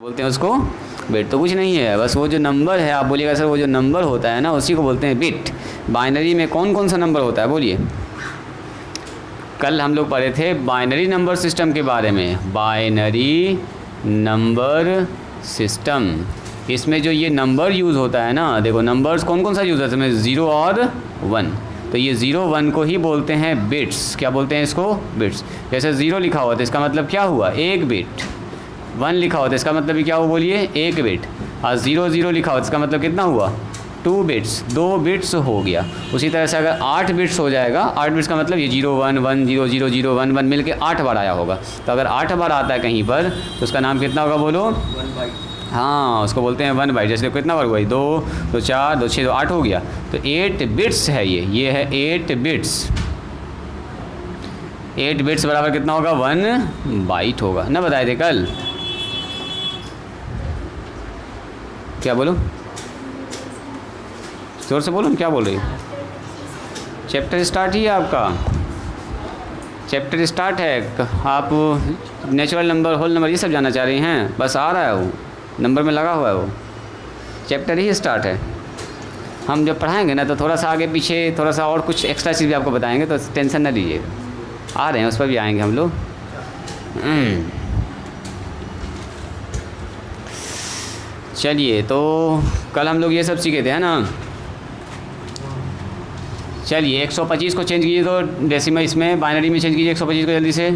बोलते हैं उसको बिट। तो कुछ नहीं है, बस वो जो नंबर है, आप बोलिएगा सर वो जो नंबर होता है ना उसी को बोलते हैं बिट। बाइनरी में कौन कौन सा नंबर होता है बोलिए। कल हम लोग पढ़े थे बाइनरी नंबर सिस्टम के बारे में, बाइनरी नंबर सिस्टम। इसमें जो ये नंबर यूज़ होता है ना, देखो नंबर्स कौन कौन सा यूज़ होता है इसमें, 0 और 1। तो ये 0 1 को ही बोलते हैं बिट्स। क्या बोलते हैं इसको? बिट्स। जैसे 0 लिखा हुआ तो इसका मतलब क्या हुआ, 1 बिट। 1 लिखा हुआ तो इसका मतलब क्या हुआ बोलिए, 1 बिट। और 0 0 लिखा हुआ तो इसका मतलब कितना हुआ, 2 बिट्स, 2 बिट्स हो गया। उसी तरह से अगर 8 बिट्स हो जाएगा, 8 बिट्स का मतलब ये 0 1 1 0 0 0 1 1 मिल के 8 बार आया होगा। तो अगर 8 बार आता है कहीं पर तो उसका नाम कितना होगा बोलो, 1 बाइट। हाँ, उसको बोलते हैं 1 बाइट। जैसे कितना बार हुआ, 2 2 4 2 6 2 8 हो गया। तो 8 बिट्स है ये है 8 बिट्स। 8 बिट्स बराबर कितना होगा, 1 बाइट होगा ना, बताए थे कल। क्या बोलो, जोर से बोलो, क्या बोल रही हो? चैप्टर स्टार्ट ही है आपका, चैप्टर स्टार्ट है। आप नेचुरल नंबर, होल नंबर ये सब जानना चाह रही हैं? बस आ रहा है वो, नंबर में लगा हुआ है वो, चैप्टर ही स्टार्ट है। हम जब पढ़ाएंगे ना तो थोड़ा सा आगे पीछे थोड़ा सा और कुछ एक्स्ट्रा चीज़ भी आपको बताएंगे, तो टेंशन ना लीजिएगा। आ रहे हैं, उस पर भी आएंगे हम लोग। चलिए, तो कल हम लोग ये सब सीखे थे, है ना। चलिए 125 को चेंज कीजिए तो डेसिमल, इसमें बाइनरी में चेंज कीजिए 125 को जल्दी से।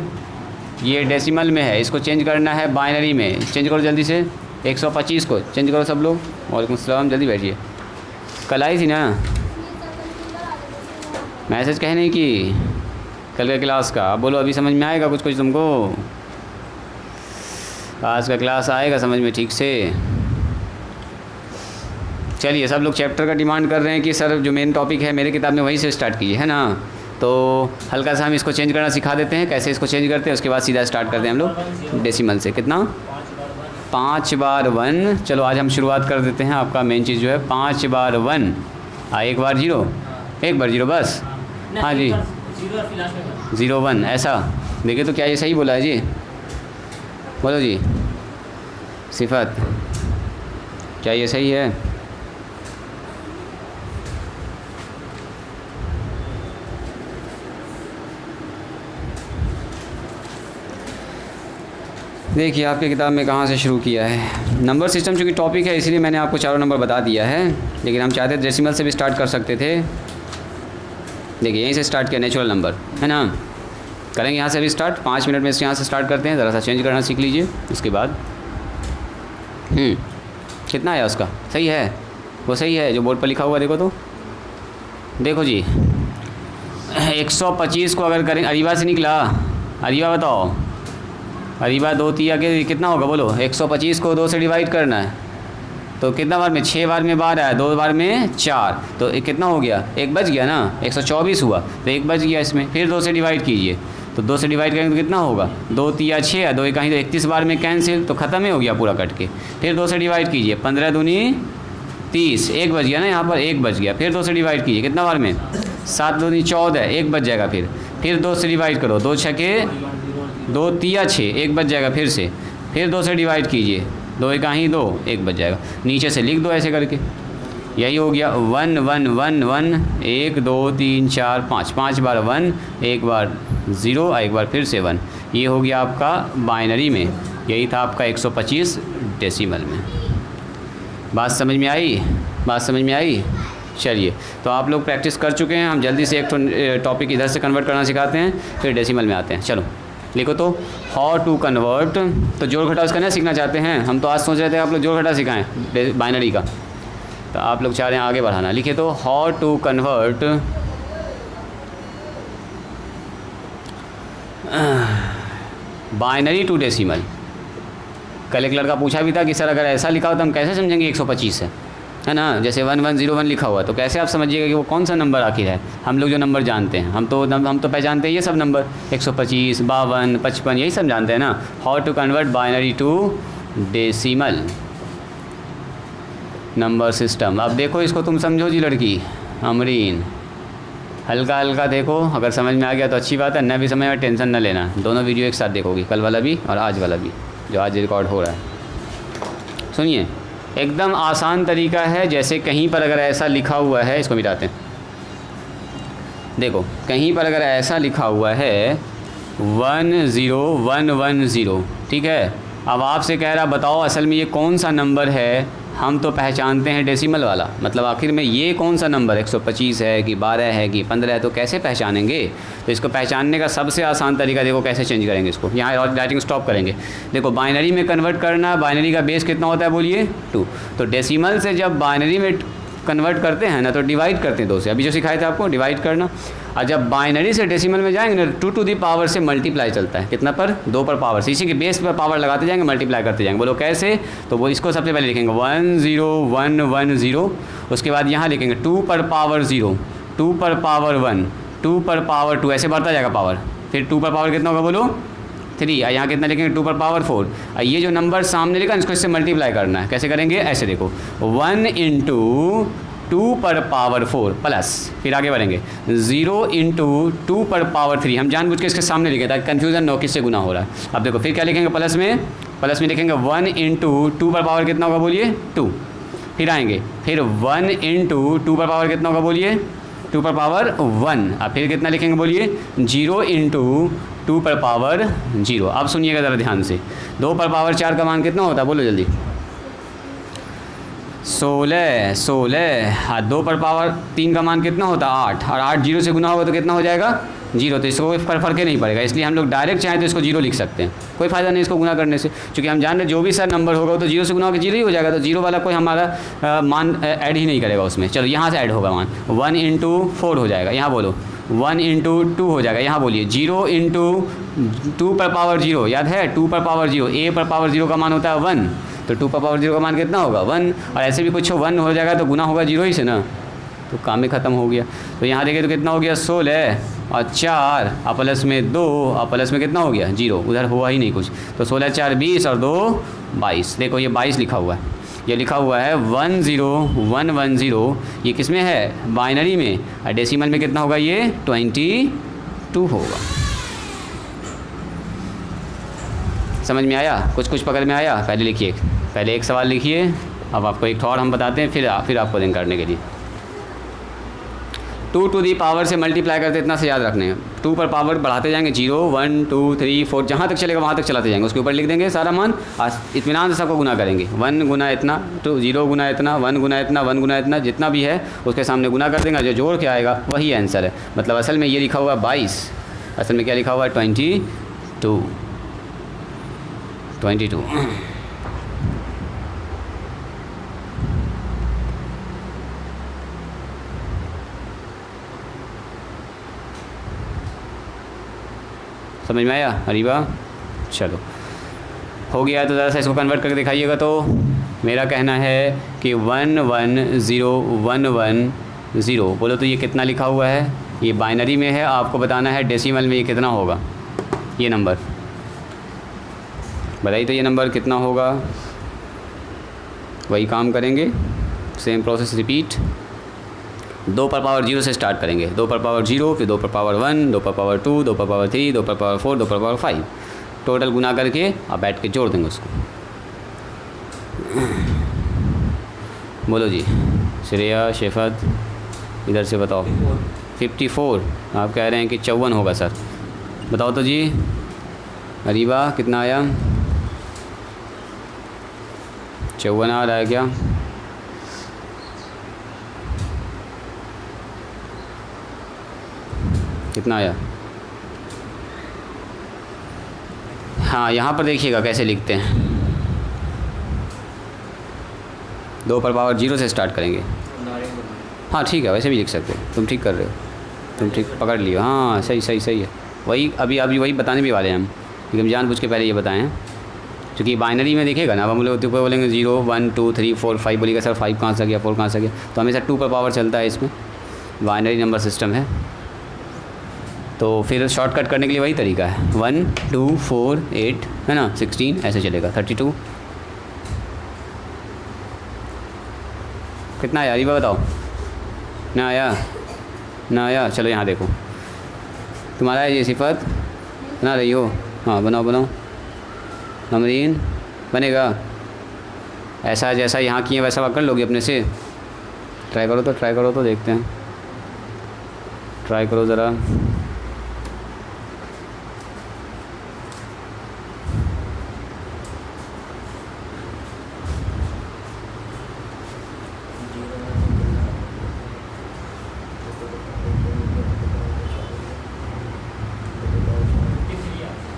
ये डेसिमल में है, इसको चेंज करना है बाइनरी में, चेंज करो जल्दी से। 125 को चेंज करो सब लोग। वालेकुम सलाम, जल्दी बैठिए। कल आई थी ना मैसेज, कहने की कल का क्लास का। अब बोलो अभी समझ में आएगा कुछ कुछ तुमको? आज का क्लास आएगा समझ में ठीक से? चलिए, सब लोग चैप्टर का डिमांड कर रहे हैं कि सर जो मेन टॉपिक है मेरे किताब में वहीं से स्टार्ट कीजिए, है ना। तो हल्का सा हम इसको चेंज करना सिखा देते हैं, कैसे इसको चेंज करते हैं, उसके बाद सीधा स्टार्ट करते हैं हम लोग डेसिमल से। कितना, 5 बार 1। चलो आज हम शुरुआत कर देते हैं। आपका मेन चीज़ जो है 5 बार 1, 1 बार 0, 1 बार 0 बस। हाँ जी, 0 1 ऐसा। देखिए तो क्या ये सही बोला है जी? बोलो जी सिफत, क्या ये सही है? देखिए आपके किताब में कहाँ से शुरू किया है। नंबर सिस्टम चूँकि टॉपिक है इसलिए मैंने आपको चारों नंबर बता दिया है, लेकिन हम चाहते थे डेसिमल से भी स्टार्ट कर सकते थे। देखिए यहीं से स्टार्ट किया, नेचुरल नंबर, है ना। करेंगे यहाँ से भी स्टार्ट, 5 मिनट में इसके यहाँ से स्टार्ट करते हैं। ज़रा सा चेंज करना सीख लीजिए उसके बाद। कितना आया उसका, सही है? वो सही है जो बोर्ड पर लिखा हुआ, देखो तो, देखो जी 125 को अगर करें, अरीबा से निकला, अरीबा बताओ, अरीबा 2 3 के कितना होगा बोलो। 125 को 2 से डिवाइड करना है तो कितना बार में, 6 बार में बार आया, 2 बार में 4, तो कितना हो गया, 1 बच गया ना। 124 हुआ तो 1 बच गया इसमें। फिर 2 से डिवाइड कीजिए, तो 2 से डिवाइड करेंगे तो कितना होगा, 2 3 6, 2 कहीं तो 31 बार में कैंसिल, तो ख़त्म ही हो गया पूरा कट के। फिर 2 से डिवाइड कीजिए, 15 दूनी 30, 1 बच गया ना यहाँ पर, 1 बच गया। फिर 2 से डिवाइड कीजिए, कितना बार में, 7 दूनी 14, 1 बच जाएगा। फिर 2 से डिवाइड करो, 2 छके 2 3 6, 1 बच जाएगा फिर से। फिर 2 से डिवाइड कीजिए, 2 कहीं 2, 1 बच जाएगा। नीचे से लिख दो ऐसे करके, यही हो गया 1 1 1 1, 1 2 3 4 5, 5 बार 1, 1 बार 0, 1 बार फिर से 1। ये हो गया आपका बाइनरी में, यही था आपका 125 डेसिमल में। बात समझ में आई? बात समझ में आई? चलिए, तो आप लोग प्रैक्टिस कर चुके हैं। हम जल्दी से एक टॉपिक इधर से कन्वर्ट करना सिखाते हैं, फिर डेसिमल में आते हैं। चलो लिखो तो, हाउ टू कन्वर्ट। तो जोड़ घटाव इसका नहीं सीखना चाहते हैं हम, तो आज सोच रहे थे आप लोग जोड़ घटाव सिखाएं बाइनरी का, तो आप लोग चाह रहे हैं आगे बढ़ाना। लिखिए तो, how to convert binary to decimal. कल एक लड़का पूछा भी था कि सर अगर ऐसा लिखा हो तो हम कैसे समझेंगे 125 है ना। जैसे 1101 लिखा हुआ तो कैसे आप समझिएगा कि वो कौन सा नंबर आखिर है। हम लोग जो नंबर जानते हैं, हम तो पहचानते हैं ये सब नंबर, 125 52 55 यही सब जानते हैं ना। How to convert binary to decimal number system. अब देखो इसको तुम समझो जी लड़की अमरीन, हल्का हल्का देखो, अगर समझ में आ गया तो अच्छी बात है, न भी समझ में टेंशन न लेना। दोनों वीडियो एक साथ देखोगी, कल वाला भी और आज वाला भी जो आज रिकॉर्ड हो रहा है। सुनिए, एकदम आसान तरीका है। जैसे कहीं पर अगर ऐसा लिखा हुआ है, इसको मिटाते हैं, देखो कहीं पर अगर ऐसा लिखा हुआ है 10110, ठीक है। अब आपसे कह रहा बताओ असल में ये कौन सा नंबर है। हम तो पहचानते हैं डेसिमल वाला, मतलब आखिर में ये कौन सा नंबर 125 है कि 12 है कि 15 है, तो कैसे पहचानेंगे। तो इसको पहचानने का सबसे आसान तरीका देखो कैसे चेंज करेंगे इसको। यहाँ राइटिंग स्टॉप करेंगे। देखो बाइनरी में कन्वर्ट करना, बाइनरी का बेस कितना होता है बोलिए 2। तो डेसिमल से जब बाइनरी में कन्वर्ट करते हैं ना तो डिवाइड करते हैं 2 से। अभी जो सिखाया था आपको डिवाइड करना। और जब बाइनरी से डेसिमल में जाएंगे ना 2 टू दी पावर से मल्टीप्लाई चलता है। कितना पर 2 पर पावर से, इसी के बेस पर पावर लगाते जाएंगे, मल्टीप्लाई करते जाएंगे। बोलो कैसे। तो वो इसको सबसे पहले लिखेंगे 10110। उसके बाद यहाँ लिखेंगे 2 पर पावर 0, 2 पर पावर 1, 2 पर पावर 2, ऐसे बढ़ता जाएगा पावर। फिर 2 पर पावर कितना होगा बोलो 3। यहाँ कितना लिखेंगे 2 पर पावर 4। ये जो नंबर सामने लिखा इसको इससे मल्टीप्लाई करना है। कैसे करेंगे, ऐसे देखो 1 इंटू 2 पर पावर 4 प्लस, फिर आगे बढ़ेंगे 0 इंटू 2 पर पावर 3। हम जानबूझ के इसके सामने लिखे ताकि कन्फ्यूजन न हो किससे गुना हो रहा है। अब देखो फिर क्या लिखेंगे प्लस में लिखेंगे 1 इंटू 2 पर पावर कितना होगा बोलिए 2। फिर आएंगे फिर 1 इंटू 2 पर पावर कितना होगा बोलिए 2 पर पावर 1। अब फिर कितना लिखेंगे बोलिए 0 इंटू 2 पर पावर 0। अब सुनिएगा ज़रा ध्यान से, 2 पर पावर 4 का मान कितना होता है बोलो जल्दी 16। हाँ 2 पर पावर 3 का मान कितना होता है 8, और 8 0 से गुना होगा तो कितना हो जाएगा 0। तो इसको कोई फर्क ही नहीं पड़ेगा, इसलिए हम लोग डायरेक्ट चाहें तो इसको 0 लिख सकते हैं। कोई फ़ायदा नहीं इसको गुना करने से, क्योंकि हम जान रहे जो भी सर नंबर होगा तो 0 से गुना होकर 0 ही हो जाएगा। तो 0 वाला कोई हमारा मान ऐड ही नहीं करेगा उसमें। चलो यहाँ से ऐड होगा मान 1 इंटू 4 हो जाएगा। यहाँ बोलो 1 इंटू 2 हो जाएगा। यहाँ बोलिए 0 इंटू 2 पर पावर 0, याद है 2 पर पावर 0, a पर पावर 0 का मान होता है 1। तो 2 पर पावर 0 का मान कितना होगा 1, और ऐसे भी कुछ 1 हो जाएगा तो गुना होगा 0 ही से ना, तो काम ही ख़त्म हो गया। तो यहाँ देखिए तो कितना हो गया 16 और 4 और प्लस में 2 और प्लस में कितना हो गया 0, उधर हुआ ही नहीं कुछ। तो 16 4 20 और 2 22। देखो ये 22 लिखा हुआ है, ये लिखा हुआ है 10110। ये किस में है बाइनरी में, और डेसिमल में कितना होगा ये 22 होगा। समझ में आया, कुछ पकड़ में आया। पहले लिखिए, पहले एक सवाल लिखिए, अब आपको एक और हम बताते हैं, फिर आपको दिन करने के लिए 2 टू दी पावर से मल्टीप्लाई करते इतना से याद रखने हैं। 2 पर पावर बढ़ाते जाएंगे 0 1 2 3 4 जहाँ तक चलेगा वहाँ तक चलाते जाएंगे। उसके ऊपर लिख देंगे सारा मान, इत्मीनान से सबको गुना करेंगे। 1 गुना इतना, 0 गुना इतना, 1 गुना इतना, 1 गुना इतना, जितना भी है उसके सामने गुना कर देंगे। जो जोड़ के आएगा वही आंसर है। मतलब असल में ये लिखा हुआ 22, असल में क्या लिखा हुआ है 22। समझ में आया अरीबा। चलो हो गया, तो ज़रा सा इसको कन्वर्ट करके दिखाइएगा। तो मेरा कहना है कि 1101110 बोलो तो ये कितना लिखा हुआ है, ये बाइनरी में है। आपको बताना है डेसिमल में ये कितना होगा, ये नंबर बताइए। तो ये नंबर कितना होगा, वही काम करेंगे, सेम प्रोसेस रिपीट। 2 पर पावर 0 से स्टार्ट करेंगे। 2 पर पावर 0, फिर 2 पर पावर 1, 2 पर पावर 2, 2 पर पावर 3, 2 पर पावर 4, 2 पर पावर 5, टोटल गुना करके आप बैठ के जोड़ देंगे उसको। बोलो जी श्रेया शेफत, इधर से बताओ 54। आप कह रहे हैं कि 54 होगा सर, बताओ तो जी। अरीबा कितना आया, 54 आ रहा है क्या? कितना आया? हाँ यहाँ पर देखिएगा कैसे लिखते हैं। 2 पर पावर 0 से स्टार्ट करेंगे। हाँ ठीक है, वैसे भी लिख सकते हो, तुम ठीक कर रहे हो, तुम ठीक पकड़ लियो। हाँ सही है, वही अभी वही बताने भी वाले हैं हम, लेकिन हम जानबूझ के पहले ये बताएं हैं क्योंकि बाइनरी में दिखेगा ना। अब हम लोग बोलेंगे 0 1 2 3 4 5, बोलेगा सर 5 कहाँ से गया, 4 कहाँ से गया, तो हमेशा 2 पर पावर चलता है इसमें, बाइनरी नंबर सिस्टम है। तो फिर शॉर्टकट करने के लिए वही तरीका है, 1 2 4 8 है ना, 16 ऐसे चलेगा। 32 कितना आया अरीबा बताओ? ना आया। चलो यहाँ देखो, तुम्हारा ये सिफत बना रही हो, हाँ बनाओ। अमरीन बनेगा, ऐसा जैसा यहाँ किए वैसा कर लोगे अपने से? ट्राई करो तो देखते हैं, ट्राई करो ज़रा।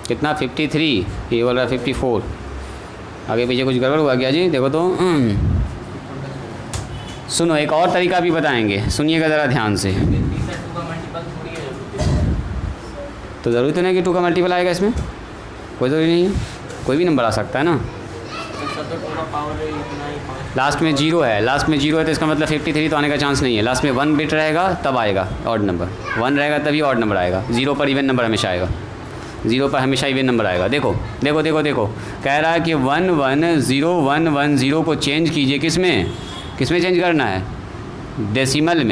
कितना 53, ये बोल रहा 54। आगे पीछे कुछ गड़बड़ हुआ क्या जी? देखो तो सुनो, एक और तरीका भी बताएंगे, सुनिएगा ज़रा ध्यान से। तो ज़रूरी तो नहीं कि 2 का मल्टीपल आएगा इसमें, कोई ज़रूरी नहीं है, कोई भी नंबर आ सकता है ना। लास्ट में 0 है, लास्ट में 0 है तो इसका मतलब 53 तो आने का चांस नहीं है। लास्ट में 1 बिट रहेगा तब आएगा ऑड नंबर, 1 रहेगा तभी ऑड नंबर आएगा। 0 पर इवन नंबर हमेशा आएगा, 0 पर हमेशा इवन नंबर आएगा। देखो देखो देखो देखो, कह रहा है कि 110 को चेंज कीजिए, किसमें चेंज करना है? डेसिमल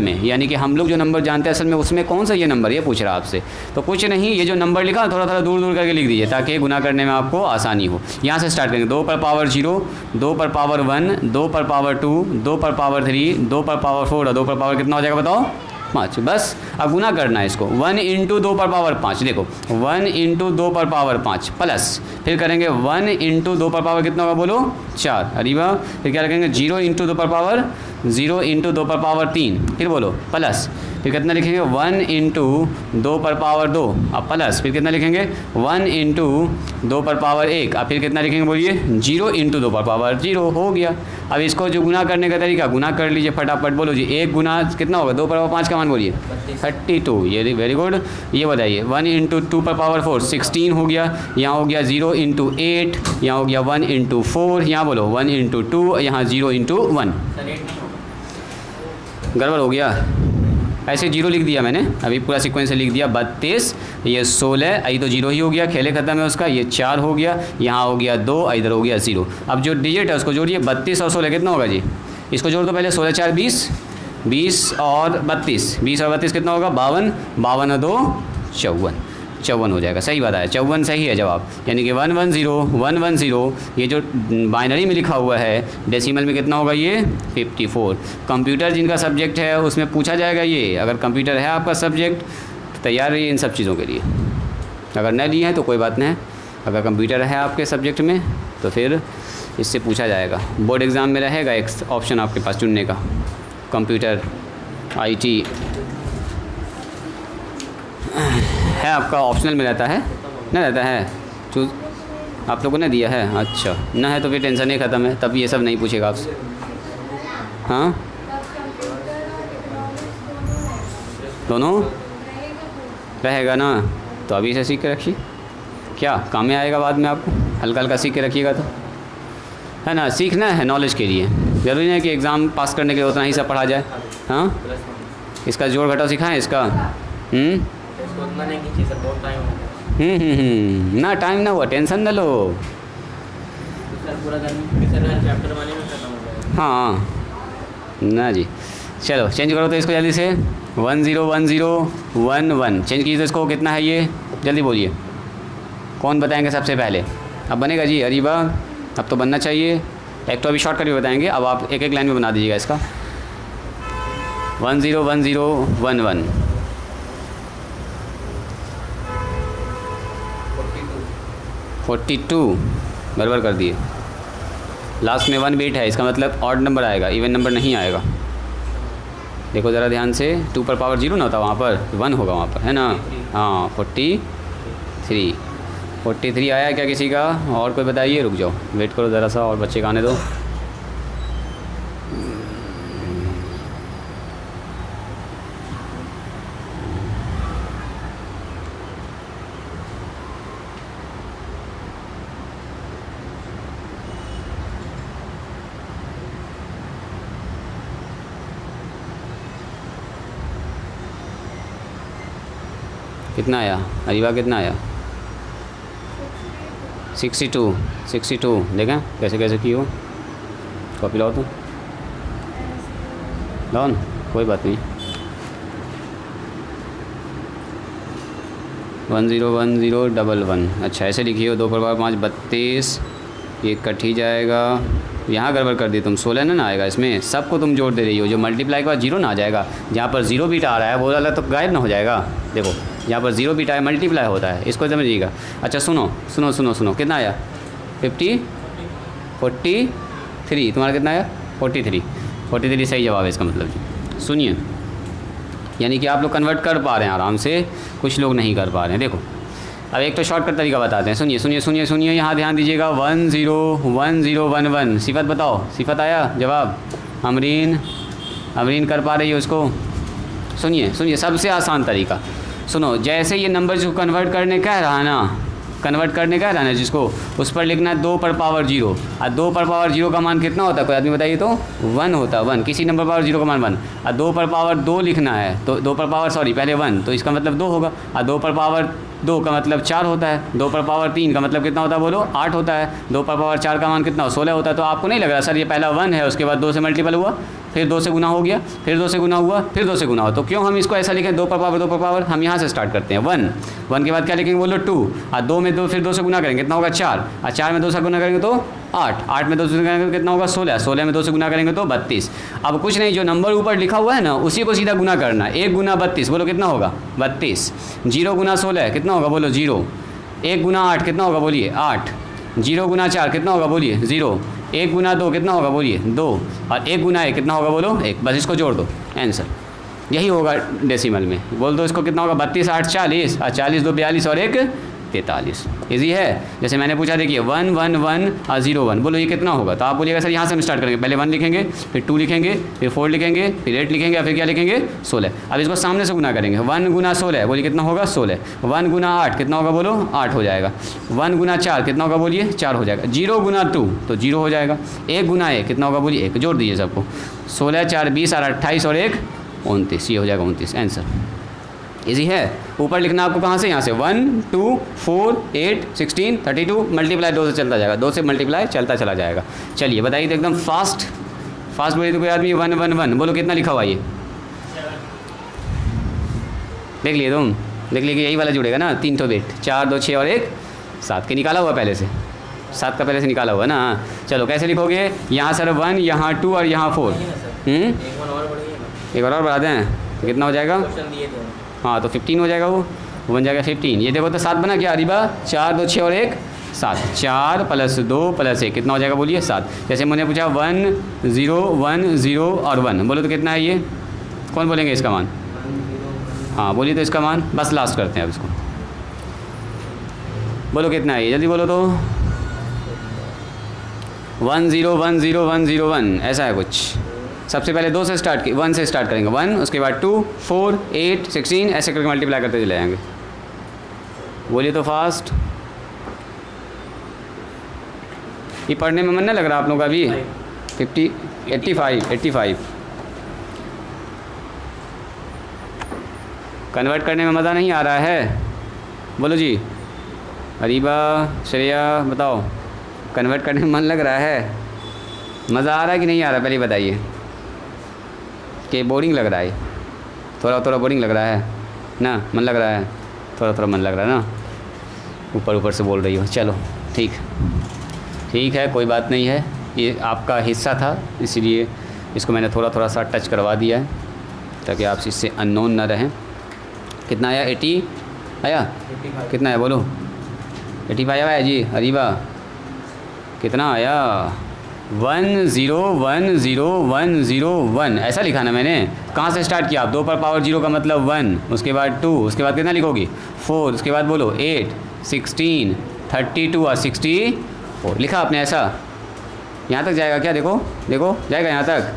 में, यानी कि हम लोग जो नंबर जानते हैं असल में उसमें कौन सा ये नंबर, ये पूछ रहा है आपसे। तो कुछ नहीं, ये जो नंबर लिखा थोड़ा थोड़ा दूर दूर करके लिख दीजिए ताकि गुना करने में आपको आसानी हो। यहाँ से स्टार्ट करेंगे, 2 पर पावर 0, 2 पर पावर 1, 2 पर पावर 2, 2 पर पावर 3, 2 पर पावर 4 और 2 पर पावर कितना हो जाएगा बताओ? 5। बस अब गुना करना है इसको। 1 × 2 पर पावर 5, देखो 1 × 2 पर पावर 5 प्लस, फिर करेंगे 1 × 2 पर पावर कितना होगा बोलो? 4। अरे वाह, फिर क्या रखेंगे? 0 × 2 पर पावर 0 × 2 पर पावर 3, फिर बोलो प्लस, फिर कितना लिखेंगे? 1 × 2 पर पावर 2, अब प्लस, फिर कितना लिखेंगे? 1 × 2 पर पावर 1, अब फिर कितना लिखेंगे बोलिए? 0 × 2 पर पावर 0 हो गया। अब इसको जो गुना करने का तरीका, गुना कर लीजिए फटाफट, बोलो जी। 1 गुना कितना होगा? 2 पर पावर 5 का मान बोलिए? 32। ये वेरी गुड। ये बताइए 1 × 2 पर पावर 4 16 हो गया, यहाँ हो गया 0 × 8, यहाँ हो गया 1 × 4, यहाँ बोलो 1 × 2, यहाँ 0 × 1। गड़बड़ हो गया, ऐसे 0 लिख दिया मैंने, अभी पूरा सीक्वेंस लिख दिया। 32, ये 16, आई तो 0 ही हो गया, खेले ख़त्म है उसका। ये 4 हो गया, यहाँ हो गया 2, इधर हो गया 0। अब जो डिजिट है उसको जोड़िए, 32 और 16 कितना होगा जी? इसको जोड़ दो पहले, 16 4 20, 20 और 32, 20 और 32 कितना होगा? 52, 52 और 2 54, 54 हो जाएगा। सही बताया, 54 सही है जवाब। यानी कि 110 ये जो बाइनरी में लिखा हुआ है, डेसिमल में कितना होगा? ये 54। कंप्यूटर जिनका सब्जेक्ट है उसमें पूछा जाएगा ये। अगर कंप्यूटर है आपका सब्जेक्ट तो तैयार रहिए इन सब चीज़ों के लिए। अगर न लिए हैं तो कोई बात नहीं, अगर कंप्यूटर है आपके सब्जेक्ट में तो फिर इससे पूछा जाएगा। बोर्ड एग्ज़ाम में रहेगा एक ऑप्शन आपके पास चुनने का, कंप्यूटर IT है आपका, ऑप्शनल में रहता है ना? रहता है, चूज आप लोगों ने दिया है। अच्छा, ना है तो फिर टेंशन ही ख़त्म है, तब ये सब नहीं पूछेगा आपसे। हाँ, दोनों रहेगा ना, तो अभी से सीख के रखिए, क्या काम में आएगा बाद में आपको। हल्का हल्का सीख के रखिएगा तो, है ना? सीखना है नॉलेज के लिए, ज़रूरी नहीं है कि एग्ज़ाम पास करने के लिए उतना ही सब पढ़ा जाए। हाँ, इसका जोड़ घटाव सिखाएं इसका। ना टाइम ना हुआ, टेंशन न लो। हाँ ना जी, चलो चेंज करो तो इसको जल्दी से। 101011 चेंज कीजिए इसको। कितना है ये? जल्दी बोलिए, कौन बताएंगे सबसे पहले? अब बनेगा जी? अरे वाह, अब तो बनना चाहिए। एक तो अभी शॉर्टकट भी बताएंगे, अब आप एक एक लाइन में बना दीजिएगा इसका। 101011 42 बराबर कर दिए। लास्ट में 1 बिट है, इसका मतलब ऑड नंबर आएगा, इवन नंबर नहीं आएगा। देखो ज़रा ध्यान से, 2 पर पावर 0 ना होता, वहाँ पर 1 होगा वहाँ पर, है ना? हाँ, 43 आया क्या किसी का? और कोई बताइए? रुक जाओ, वेट करो ज़रा सा, और बच्चे का आने दो। कितना आया? अरीबा कितना आया? 62 देखें कैसे कैसे की हो। कॉपी लाओ तो, लाओ ना, कोई बात नहीं। 101011। अच्छा ऐसे लिखिए, 2 पर 5 32, ये कट ही जाएगा। यहाँ गड़बड़ कर दी तुम, 16 ना आएगा इसमें, सबको तुम जोड़ दे रही हो, जो मल्टीप्लाई के बाद जीरो ना आ जाएगा, जहाँ पर जीरो बीटा आ रहा है वो वाला तो गायब ना हो जाएगा। देखो यहाँ पर जीरो बीटा है, मल्टीप्लाई होता है, इसको समझिएगा। अच्छा सुनो सुनो सुनो सुनो, कितना आया 43, तुम्हारा कितना आया 43 सही जवाब है इसका मतलब जी। सुनिए, यानी कि आप लोग कन्वर्ट कर पा रहे हैं आराम से, कुछ लोग नहीं कर पा रहे हैं। देखो अब एक तो शॉर्टकट तरीका बताते हैं, सुनिए सुनिए सुनिए सुनिए, यहाँ ध्यान दीजिएगा। 101011 सिफत बताओ, सिफत आया जवाब। अमरीन कर पा रही है उसको। सुनिए सुनिए, सबसे आसान तरीका सुनो, जैसे ये नंबर जो कन्वर्ट करने कह रहा है ना, जिसको उस पर लिखना है 2 पर पावर 0, और 2 पर पावर 0 का मान कितना होता है, कोई आदमी बताइए तो 1 होता है, 1, किसी नंबर पावर 0 का मान 1, और 2 पर पावर 2 लिखना है तो 2 पर पावर पहले 1, तो इसका मतलब 2 होगा, और 2 पर पावर 2 का मतलब 4 होता है, 2 पर पावर 3 का मतलब कितना होता है बोलो 8 होता है, 2 पर पावर 4 का मान कितना 16 होता है। तो आपको नहीं लग रहा सर ये पहला 1 है, उसके बाद 2 से मल्टीपल हुआ, फिर 2 से गुना हो गया, फिर 2 से गुना हुआ, फिर 2 से गुना हुआ, तो क्यों हम इसको ऐसा लिखें 2 पर पावर। हम यहाँ से स्टार्ट करते हैं 1 के बाद क्या लिखेंगे बोलो 2, और 2 में 2 फिर 2 से गुना करेंगे कितना होगा 4, और 4 में 2 से गुना करेंगे तो 8 में 2 से गुना करेंगे तो कितना होगा 16 में 2 से गुना करेंगे तो 32। अब कुछ नहीं, जो नंबर ऊपर लिखा हुआ है ना उसी को सीधा गुना करना, 1 गुना 32 बोलो कितना होगा 32, 0 गुना 16 कितना होगा बोलो 0, 1 गुना 8 कितना होगा बोलिए 8, 0 गुना 4 कितना होगा बोलिए 0, 1 गुना 2 कितना होगा बोलिए 2, और 1 गुना 1 कितना होगा बोलो 1, बस इसको जोड़ दो आंसर यही होगा डेसिमल में। बोल दो इसको कितना होगा 32 8 40, और 40 2 42 और 1 43। इजी है। जैसे मैंने पूछा देखिए 1 1 1 और 0 1, बोलो ये कितना होगा, तो आप बोलिएगा सर यहाँ से हम स्टार्ट करेंगे, पहले 1 लिखेंगे, फिर 2 लिखेंगे, फिर 4 लिखेंगे, फिर 8 लिखेंगे, और फिर क्या लिखेंगे 16। अब इसको सामने से गुना करेंगे, 1 गुना 16 बोलिए कितना होगा 16, 1 गुना 8 कितना होगा बोलो 8 हो जाएगा, 1 गुना 4 कितना होगा बोलिए 4 हो जाएगा, 0 गुना 2 तो 0 हो जाएगा, 1 गुना 1 कितना होगा बोलिए 1, जोड़ दीजिए सबको, 16 4 20 और 28 और 1 29, ये हो जाएगा 29 आंसर। इजी है। ऊपर लिखना आपको कहाँ से, यहाँ से 1 2 4 8 16 32, मल्टीप्लाई 2 से चलता जाएगा, 2 से मल्टीप्लाई चलता चला जाएगा। चलिए बताइए तो एकदम फास्ट बोलिए तो कोई आदमी 1 1 1 बोलो कितना लिखा हुआ ये, देख लिए तुम, देख लिए कि यही वाला जुड़ेगा ना, 3 तो बिट 4 2 6 और 1 7 के निकाला हुआ पहले से, 7 का पहले से निकाला हुआ ना। चलो कैसे लिखोगे, यहाँ सर 1 यहाँ 2 और यहाँ 4, एक और बढ़ा दें तो कितना हो जाएगा, हाँ तो 15 हो जाएगा, वो बन जाएगा 15। ये देखो तो 7 बना क्या अरीबा, 4 2 6 और 1 7, 4 + 2 + 1 कितना हो जाएगा बोलिए 7। जैसे मैंने पूछा 1 0 1 0 और 1, बोलो तो कितना है ये, कौन बोलेंगे इसका मान, हाँ बोलिए तो इसका मान, बस लास्ट करते हैं अब इसको, बोलो कितना है ये जल्दी बोलो तो, 1 0 1 0 1 0 1 ऐसा है कुछ। सबसे पहले 2 से स्टार्ट 1 से स्टार्ट करेंगे, 1 उसके बाद 2 4 8 16 ऐसे करके मल्टीप्लाई करते चले जाएंगे। बोलिए तो फास्ट, ये पढ़ने में मन नहीं लग रहा आप लोगों का भी, 85 कन्वर्ट करने में मज़ा नहीं आ रहा है, बोलो जी अरीबा श्रेया बताओ, कन्वर्ट करने में मन लग रहा है, मज़ा आ रहा है कि नहीं आ रहा, पहले बताइए कि बोरिंग लग रहा है, थोड़ा बोरिंग लग रहा है ना, मन लग रहा है, थोड़ा मन लग रहा है ना, ऊपर से बोल रही हो। चलो ठीक है कोई बात नहीं है, ये आपका हिस्सा था इसलिए इसको मैंने थोड़ा सा टच करवा दिया है ताकि आप इससे अननोन ना रहें। कितना आया 80 आया, 85। कितना है बोलो 85 आया जी अरीबा, कितना आया 1 0 1 0 1 0 1 ऐसा लिखा ना मैंने। कहाँ से स्टार्ट किया आप, 2 पर पावर 0 का मतलब 1, उसके बाद 2, उसके बाद कितना लिखोगी 4, उसके बाद बोलो 8 16 32 और 64 लिखा आपने ऐसा। यहाँ तक जाएगा क्या, देखो जाएगा यहाँ तक,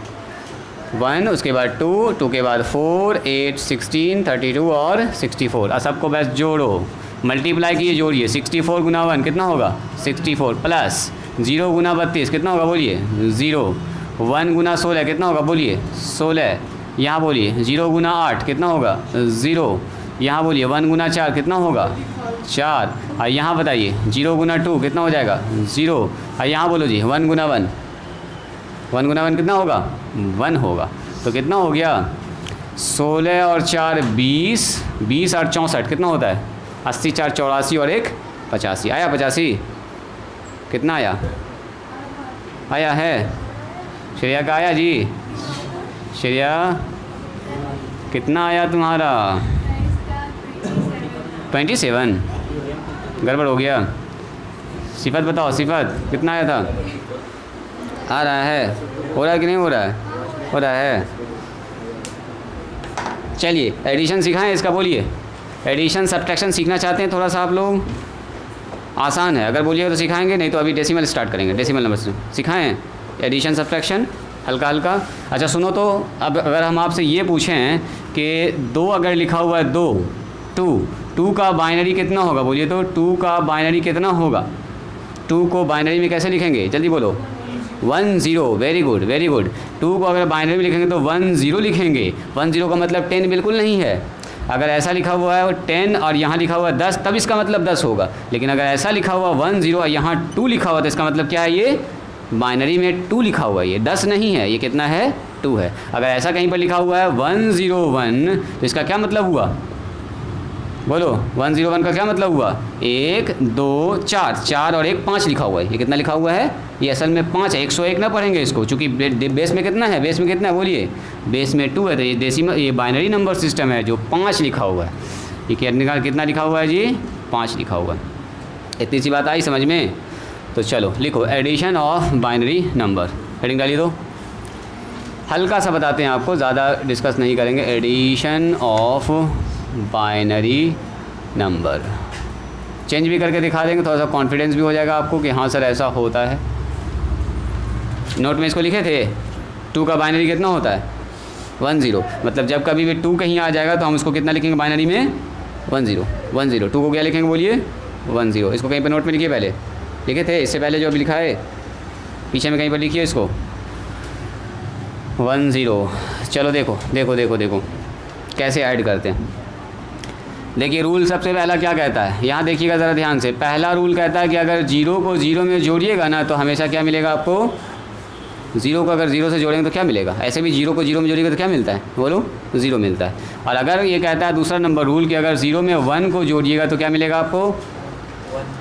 1 उसके बाद 2 के बाद 4 8 16 32 और 64, और सबको बस जोड़ो, मल्टीप्लाई कीजिए जोड़िए, 64 गुना 1 कितना होगा 64 प्लस 0 गुना 32 कितना होगा बोलिए 0, 1 गुना 16 कितना होगा बोलिए 16, यहाँ बोलिए 0 गुना 8 कितना होगा 0, यहाँ बोलिए 1 गुना 4 कितना होगा 4, और यहाँ बताइए 0 गुना 2 कितना हो जाएगा 0, और यहाँ बोलो जी 1 गुना 1 कितना होगा 1 होगा। तो कितना हो गया 16 और 4 20, 20 और 64 कितना होता है 80 4 84 और 1 85 आया 85, कितना आया आया है? श्रेया का आया जी? श्रेया कितना आया तुम्हारा? 27। गड़बड़ हो गया। सिफत बताओ, सिफत कितना आया था? आ रहा है? हो रहा है कि नहीं हो रहा है? हो रहा है। चलिए एडिशन सिखाएं इसका, बोलिए। एडिशन सब्ट्रैक्शन सीखना चाहते हैं थोड़ा सा आप लोग? आसान है, अगर बोलिए तो सिखाएंगे, नहीं तो अभी डेसिमल स्टार्ट करेंगे। डेसिमल नंबर से सिखाएं एडिशन सब्ट्रैक्शन हल्का हल्का। अच्छा सुनो तो, अब अगर हम आपसे ये पूछें कि 2 अगर लिखा हुआ है 2, 2 का बाइनरी कितना होगा? बोलिए तो 2 का बाइनरी कितना होगा? 2 को बाइनरी में कैसे लिखेंगे? जल्दी बोलो। 1 0। Very good very good. 2 को अगर बाइनरी में लिखेंगे तो 1 0 लिखेंगे। 1 0 का मतलब 10 बिल्कुल नहीं है। अगर ऐसा लिखा हुआ है 10 और यहाँ लिखा हुआ है 10, तब इसका मतलब 10 होगा। लेकिन अगर ऐसा लिखा हुआ 1 0 और यहाँ 2 लिखा हुआ तो इसका मतलब क्या है? ये बाइनरी में 2 लिखा हुआ है, ये 10 नहीं है, ये कितना है? 2 है। अगर ऐसा कहीं पर लिखा हुआ है 1 0 1 तो इसका क्या मतलब हुआ? बोलो 1 0 1 का क्या मतलब हुआ? 1 2 4, 4 और 1 5 लिखा हुआ है। ये कितना लिखा हुआ है? ये असल में 5 है। 101 ना पढ़ेंगे इसको, चूँकि बेस में कितना है? बेस में कितना है बोलिए? बेस में 2 है, तो ये डेसिमल, ये बाइनरी नंबर सिस्टम है जो 5 लिखा हुआ है। ये कितना लिखा हुआ है जी? 5 लिखा हुआ है। इतनी सी बात आई समझ में? तो चलो लिखो addition of binary number, heading डालिए। तो हल्का सा बताते हैं आपको, ज़्यादा डिस्कस नहीं करेंगे। Addition of binary number change भी करके दिखा देंगे, थोड़ा सा कॉन्फिडेंस भी हो जाएगा आपको कि हाँ सर ऐसा होता है। नोट में इसको लिखे थे 2 का बाइनरी कितना होता है? 1 0। मतलब जब कभी भी 2 कहीं आ जाएगा तो हम उसको कितना लिखेंगे बाइनरी में? 1 0 1 0। 2 को क्या लिखेंगे बोलिए? 1 0। इसको कहीं पर नोट में लिखिए, पहले लिखे थे, इससे पहले जो अभी लिखा है पीछे में कहीं पर लिखिए इसको 1 0। चलो देखो देखो देखो देखो कैसे ऐड करते हैं। देखिए रूल सबसे पहला क्या कहता है, यहाँ देखिएगा ज़रा ध्यान से। पहला रूल कहता है कि अगर 0 को 0 में जोड़िएगा ना तो हमेशा क्या मिलेगा आपको? 0 को अगर 0 से जोड़ेंगे तो क्या मिलेगा? ऐसे भी 0 को 0 में जोड़िएगा तो क्या मिलता है? बोलो 0 मिलता है। और अगर ये कहता है दूसरा नंबर रूल कि अगर 0 में 1 को जोड़िएगा तो क्या मिलेगा आपको?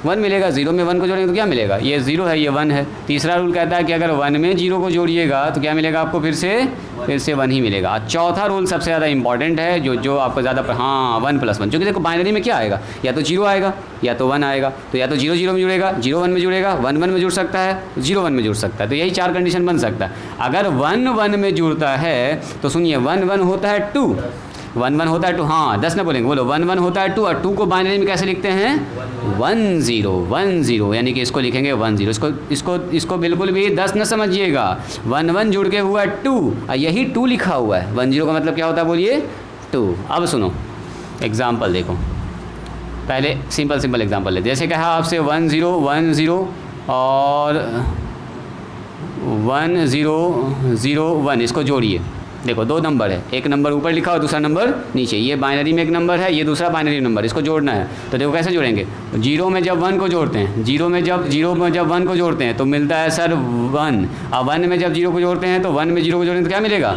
1 मिलेगा। 0 में 1 को जोड़ेंगे तो क्या मिलेगा? ये 0 है, ये 1 है। तीसरा रूल कहता है कि अगर 1 में 0 को जोड़िएगा तो क्या मिलेगा आपको? फिर से 1 ही मिलेगा। चौथा रूल सबसे ज़्यादा इंपॉर्टेंट है, जो आपको ज़्यादा, हाँ 1 + 1, क्योंकि देखो बाइनरी में क्या आएगा? या तो 0 आएगा या तो 1 आएगा। तो या तो 0 0 में जुड़ेगा, 0 1 में जुड़ेगा, 1 1 में जुड़ सकता है, 0 1 में जुड़ सकता है। तो यही 4 कंडीशन बन सकता है। अगर 1 1 में जुड़ता है तो सुनिए 1 1 होता है 2, 1 1 होता है 2, हाँ 10 ना बोलेंगे, बोलो 1 1 होता है 2, और 2 को बाइनरी में कैसे लिखते हैं? 1 0 1 0, यानी कि इसको लिखेंगे 1 0। इसको बिल्कुल भी 10 न समझिएगा। 1 1 जुड़ के हुआ 2 और यही 2 लिखा हुआ है। 1 0 का मतलब क्या होता है बोलिए? 2। अब सुनो एग्जाम्पल देखो, पहले सिंपल एग्जाम्पल ले। जैसे कहा आपसे 1 0 1 0 और 1 0 0 1, इसको जोड़िए। देखो 2 नंबर है, एक नंबर ऊपर लिखा और दूसरा नंबर नीचे। ये बाइनरी में एक नंबर है, ये दूसरा बाइनरी नंबर, इसको जोड़ना है। तो देखो कैसे जोड़ेंगे? 0 में जब 1 को जोड़ते हैं, 0 में जब 1 को जोड़ते हैं तो मिलता है सर 1। अब 1 में जब 0 को जोड़ते हैं तो 1 में 0 को जोड़ेंगे तो क्या मिलेगा?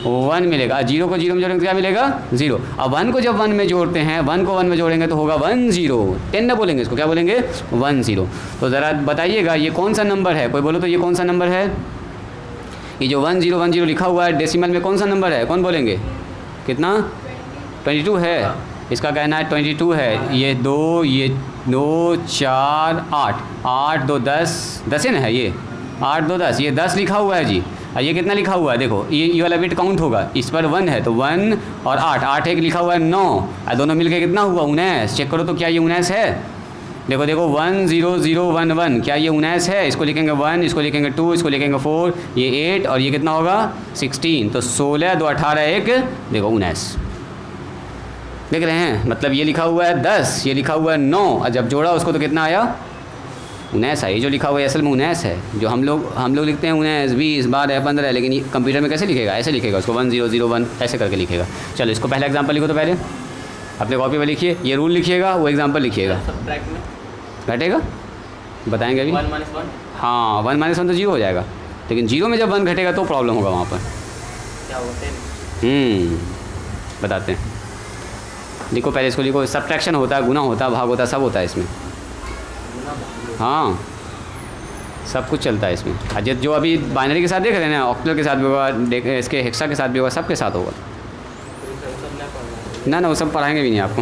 1 मिलेगा। 0 को 0 में जोड़ेंगे तो क्या मिलेगा? 0। अब 1 को जब 1 में जोड़ते हैं, 1 को 1 में जोड़ेंगे तो होगा 1 0। 10 ना बोलेंगे, इसको क्या बोलेंगे? 1 0। तो ज़रा बताइएगा ये कौन सा नंबर है? कोई बोलो तो ये कौन सा नंबर है? ये जो 1 0 1 0 लिखा हुआ है डेसिमल में कौन सा नंबर है? कौन बोलेंगे? कितना? 22 है। इसका कहना है 22 है। ये 2 4 8 8 2 10 10 है ना, है ये 8 2 10, ये 10 लिखा हुआ है जी। और ये कितना लिखा हुआ है? देखो ये वाला बिट काउंट होगा, इस पर 1 है तो 1 और 8 8 एक लिखा हुआ है 9, और दोनों मिलकर कितना हुआ? 19। चेक करो तो क्या ये 19 है? देखो देखो 1 0 0 1 1, क्या ये 19 है? इसको लिखेंगे 1, इसको लिखेंगे 2, इसको लिखेंगे 4, ये 8 और ये कितना होगा? 16। तो 16 2 18 1, देखो 19। देख रहे हैं? मतलब ये लिखा हुआ है 10, ये लिखा हुआ है 9, और जब जोड़ा उसको तो कितना आया? 19 है। ये जो लिखा हुआ है असल में 19 है। जो हम लोग लिखते हैं 19 20 12 15, लेकिन ये कंप्यूटर में कैसे लिखेगा? ऐसे लिखेगा उसको 1 0 0 1 ऐसे करके लिखेगा। चलो इसको पहला एग्जाम्पल लिखो। तो पहले अपने कॉपी पर लिखिए, ये रूल लिखिएगा, वो एग्जाम्पल लिखिएगा। घटेगा बताएंगे अभी। 1 - 1, हाँ 1 - 1 तो 0 हो जाएगा, लेकिन 0 में जब 1 घटेगा तो प्रॉब्लम होगा वहाँ पर। क्या होता है? बताते हैं। लिखो पहले इसको लिखो। सब्ट्रैक्शन होता है, गुना होता है, भाग होता है, सब होता है इसमें। हाँ सब कुछ चलता है इसमें। अजय जो अभी बाइनरी के साथ देख रहे हैं ना, ऑक्टल के साथ भी होगा, इसके हेक्सा के साथ भी होगा, सबके साथ होगा। ना ना वो सब पढ़ाएंगे भी नहीं आपको,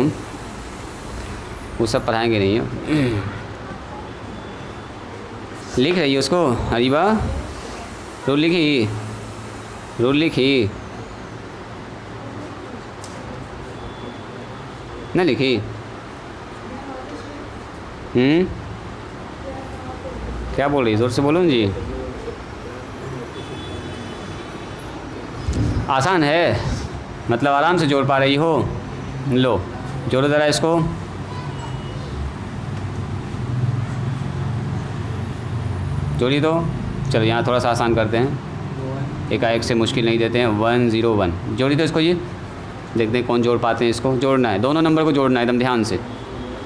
वो सब पढ़ाएंगे नहीं। लिख रही है उसको हरीबा, रूल लिखी, रूल लिखी ना, लिखी? क्या बोल रही, जोर से बोलो ना जी। आसान है, मतलब आराम से जोड़ पा रही हो। लो जोड़ो ज़रा इसको। जोड़ी तो चलो यहाँ थोड़ा सा आसान करते हैं, एकाएक से मुश्किल नहीं देते हैं। 101 जोड़ी तो इसको जी, देखते हैं कौन जोड़ पाते हैं इसको। जोड़ना है, दोनों नंबर को जोड़ना है एकदम ध्यान से।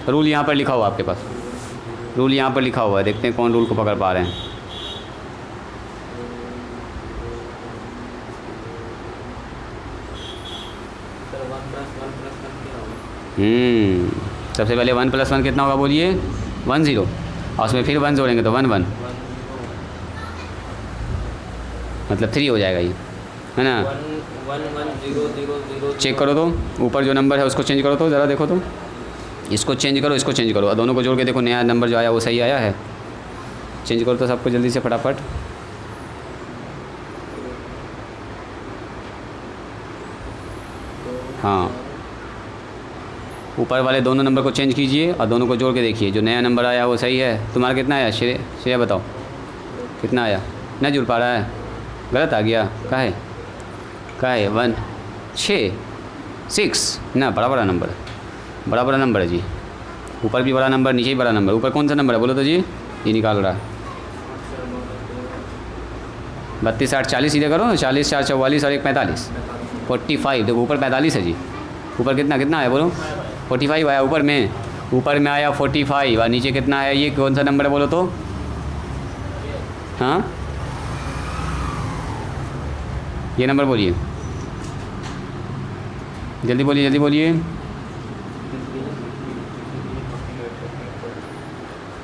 रूल यहाँ पर लिखा हुआ आपके पास, रूल यहाँ पर लिखा हुआ है, देखते हैं कौन रूल को पकड़ पा रहे हैं। सबसे पहले 1 + 1 कितना होगा बोलिए? 10, और उसमें फिर 1 जोड़ेंगे तो 11, मतलब 3 हो जाएगा ये, है ना? 1 1 0 0 0। चेक करो तो, ऊपर जो नंबर है उसको चेंज करो तो ज़रा, देखो तो, इसको चेंज करो, इसको चेंज करो, और दोनों को जोड़ के देखो नया नंबर जो आया वो सही आया है। चेंज करो तो सबको जल्दी से फटाफट। हाँ, ऊपर वाले दोनों नंबर को चेंज कीजिए और दोनों को जोड़ के देखिए, जो नया नंबर आया वो सही है। तुम्हारा कितना आया श्रेया बताओ, कितना आया? नहीं जुड़ पा रहा है, गलत आ गया। का है 1 6 6 ना, बड़ा नंबर है, बड़ा नंबर है जी। ऊपर भी बड़ा नंबर, नीचे भी बड़ा नंबर। ऊपर कौन सा नंबर है बोलो तो जी? ये निकाल रहा है 32 8 40 सीधे करो ना, 40 4 44 और 1 45, 45। देखो ऊपर 45 है जी, ऊपर कितना आया बोलो? 45 आया ऊपर में आया 45, और नीचे कितना है? ये कौन सा नंबर है बोलो तो? हाँ ये नंबर बोलिए, जल्दी बोलिए, जल्दी बोलिए।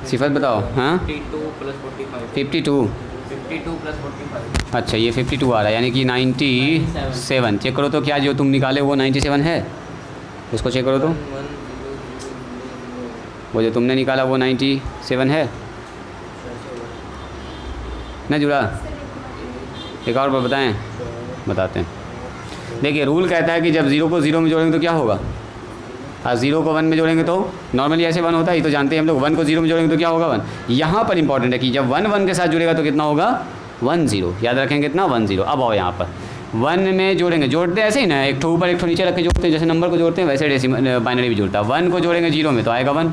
सिफत बताओ। हाँ 52 + 45। 52 52 + 45। अच्छा ये 52 आ रहा है, यानी कि 97। चेक करो तो क्या जो तुम निकाले वो 97 है? उसको चेक करो तो, वो जो तुमने निकाला वो 97 है ना? जुड़ा? एक और बार बताएं, बताते हैं। देखिए रूल कहता है कि जब 0 को 0 में जोड़ेंगे तो क्या होगा, और 0 को 1 में जोड़ेंगे तो नॉर्मली ऐसे 1 होता है, ये तो जानते हैं हम लोग। 1 को 0 में जोड़ेंगे तो क्या होगा 1। यहाँ पर इंपॉर्टेंट है कि जब 1 1 के साथ जुड़ेगा तो कितना होगा 1 0, याद रखेंगे कितना 1 0। अब आओ यहाँ पर 1 में जोड़ेंगे, जोड़ते ऐसे ही ना, एक ठो ऊपर एक ठो नीचे रख के जोड़ते हैं, जैसे नंबर को जोड़ते हैं वैसे डेसिमल बाइनरी भी जोड़ता है। 1 को जोड़ेंगे 0 में तो आएगा 1,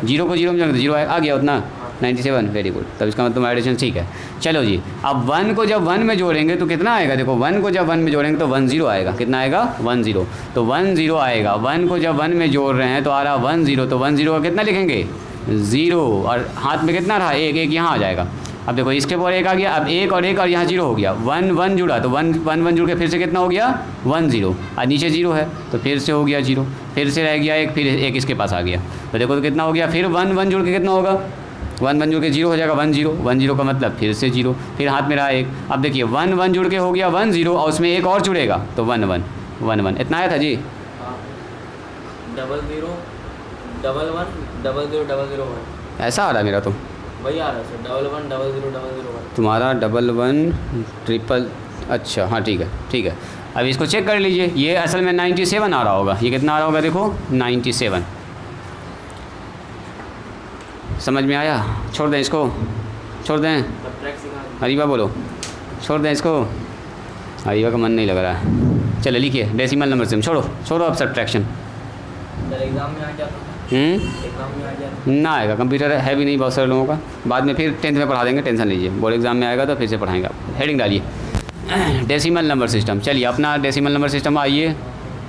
0 को 0 में जोड़ेंगे तो 0 आ गया उतना 97। वेरी गुड, तब इसका मतलब एडिशन ठीक है। चलो जी, अब 1 को जब 1 में जोड़ेंगे तो कितना आएगा? देखो 1 को जब 1 में जोड़ेंगे तो 1 0 आएगा। कितना आएगा? 1 0। तो 1 0 आएगा। 1 को जब 1 में जोड़ रहे हैं तो आ रहा 1 0, तो 1 0 का कितना लिखेंगे? 0, और हाथ में कितना रहा? 1 1 यहाँ आ जाएगा। अब देखो इसके ऊपर 1 आ गया, अब 1 और 1 और यहाँ 0 हो गया। 1 1 जुड़ा तो 1 1 जुड़ के फिर से कितना हो गया 1 0, और नीचे 0 है तो फिर से हो गया 0, फिर से रह गया 1, फिर 1 इसके पास आ गया। तो देखो तो कितना हो गया? फिर 1 1 जुड़ के कितना होगा? 1 1 जुड़ के 0 हो जाएगा 1 0। 1 0 का मतलब फिर से 0, फिर हाथ में रहा 1। अब देखिए 1 1 जुड़ के हो गया 1 0, और उसमें 1 और जुड़ेगा तो 1 1 1 1। इतना आया था जी? 00 11 00 001 ऐसा आ रहा है मेरा तो, वही आ रहा है सर। 11 00 001 तुम्हारा 11 ट्रिपल। अच्छा हाँ ठीक है ठीक है। अब इसको चेक कर लीजिए, ये असल में 97 आ रहा होगा। ये कितना आ रहा होगा देखो 97। समझ में आया? छोड़ दें इसको, छोड़ दें। हरीबा बोलो, छोड़ दें इसको। हरीबा का मन नहीं लग रहा है। चलो लिखिए डेसिमल नंबर से छोड़ो अब सब्ट्रैक्शन। एग्जाम में आ जाता है, एग्जाम में आ जाता ना आएगा, कंप्यूटर है भी नहीं बहुत सारे लोगों का। बाद में फिर 10th में पढ़ा देंगे, टेंशन लीजिए। बोर्ड एग्जाम में आएगा तो फिर से पढ़ाएंगे। आप हेडिंग डालिए डेसिमल नंबर सिस्टम। चलिए अपना डेसिमल नंबर सिस्टम आइए।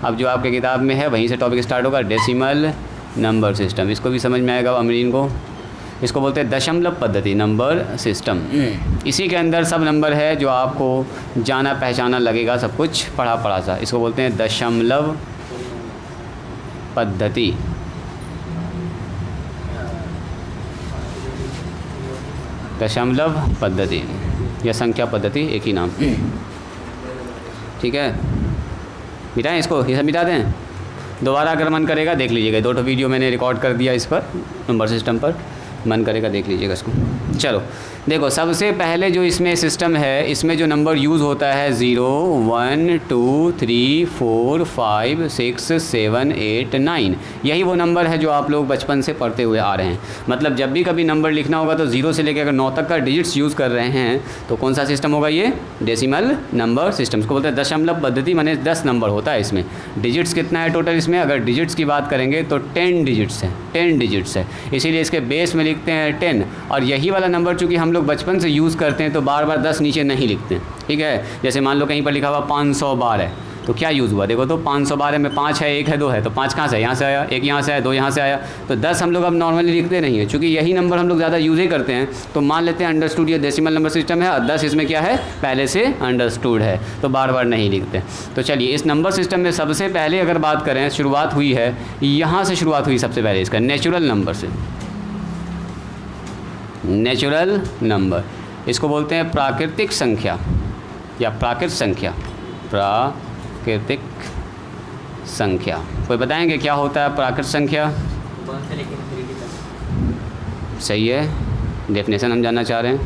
अब जो आपके किताब में है वहीं से टॉपिक स्टार्ट होगा, डेसिमल नंबर सिस्टम। इसको भी समझ में आएगा अमरीन को। इसको बोलते हैं दशमलव पद्धति नंबर सिस्टम। इसी के अंदर सब नंबर है जो आपको जाना पहचाना लगेगा, सब कुछ पढ़ा सा। इसको बोलते हैं दशमलव पद्धति। दशमलव पद्धति या संख्या पद्धति, एक ही नाम। ठीक है, मिटाएं इसको, ये सब मिटा दें। दोबारा अगर मन करेगा देख लीजिएगा, 2 वीडियो मैंने रिकॉर्ड कर दिया इस पर, नंबर सिस्टम पर, मन करेगा देख लीजिएगा इसको। चलो देखो, सबसे पहले जो इसमें सिस्टम है, इसमें जो नंबर यूज़ होता है 0 1 2 3 4 5 6 7 8 9, यही वो नंबर है जो आप लोग बचपन से पढ़ते हुए आ रहे हैं। मतलब जब भी कभी नंबर लिखना होगा तो 0 से लेकर अगर 9 तक का डिजिट्स यूज़ कर रहे हैं तो कौन सा सिस्टम होगा, ये डेसिमल नंबर सिस्टम। इसको बोलते हैं दशमलव पद्धति, माने 10 नंबर होता है इसमें। डिजिट्स कितना है टोटल इसमें, अगर डिजिट्स की बात करेंगे तो 10 डिजिट्स है, 10 डिजिट्स है, इसीलिए इसके बेस में लिखते हैं 10। और यही वाला नंबर चूँकि हम लोग बचपन से यूज़ करते हैं तो बार बार 10 नीचे नहीं लिखते। ठीक है, जैसे मान लो कहीं पर लिखा हुआ 500 बार है, तो क्या यूज़ हुआ, देखो तो 500 बार में 5 है, 1 है, 2 है, तो 5 कहाँ से, यहाँ से आया, 1 यहाँ से आया, 2 यहाँ से आया, तो 10 हम लोग अब नॉर्मली लिखते नहीं है, चूँकि यही नंबर हम लोग ज़्यादा यूज़ ही करते हैं। तो मान लेते हैं अंडरस्टूड ये डेसिमल नंबर सिस्टम है और 10 इसमें क्या है, पहले से अंडरस्टूड है, तो बार बार नहीं लिखते। तो चलिए, इस नंबर सिस्टम में सबसे पहले अगर बात करें, शुरुआत हुई है यहाँ से, शुरुआत हुई सबसे पहले इसका नेचुरल नंबर से। नेचुरल नंबर, इसको बोलते हैं प्राकृतिक संख्या या प्राकृत संख्या, प्राकृतिक संख्या। कोई बताएंगे क्या होता है प्राकृत संख्या? 1 से लेकर 3 तक। सही है, डेफिनेशन हम जानना चाह रहे हैं।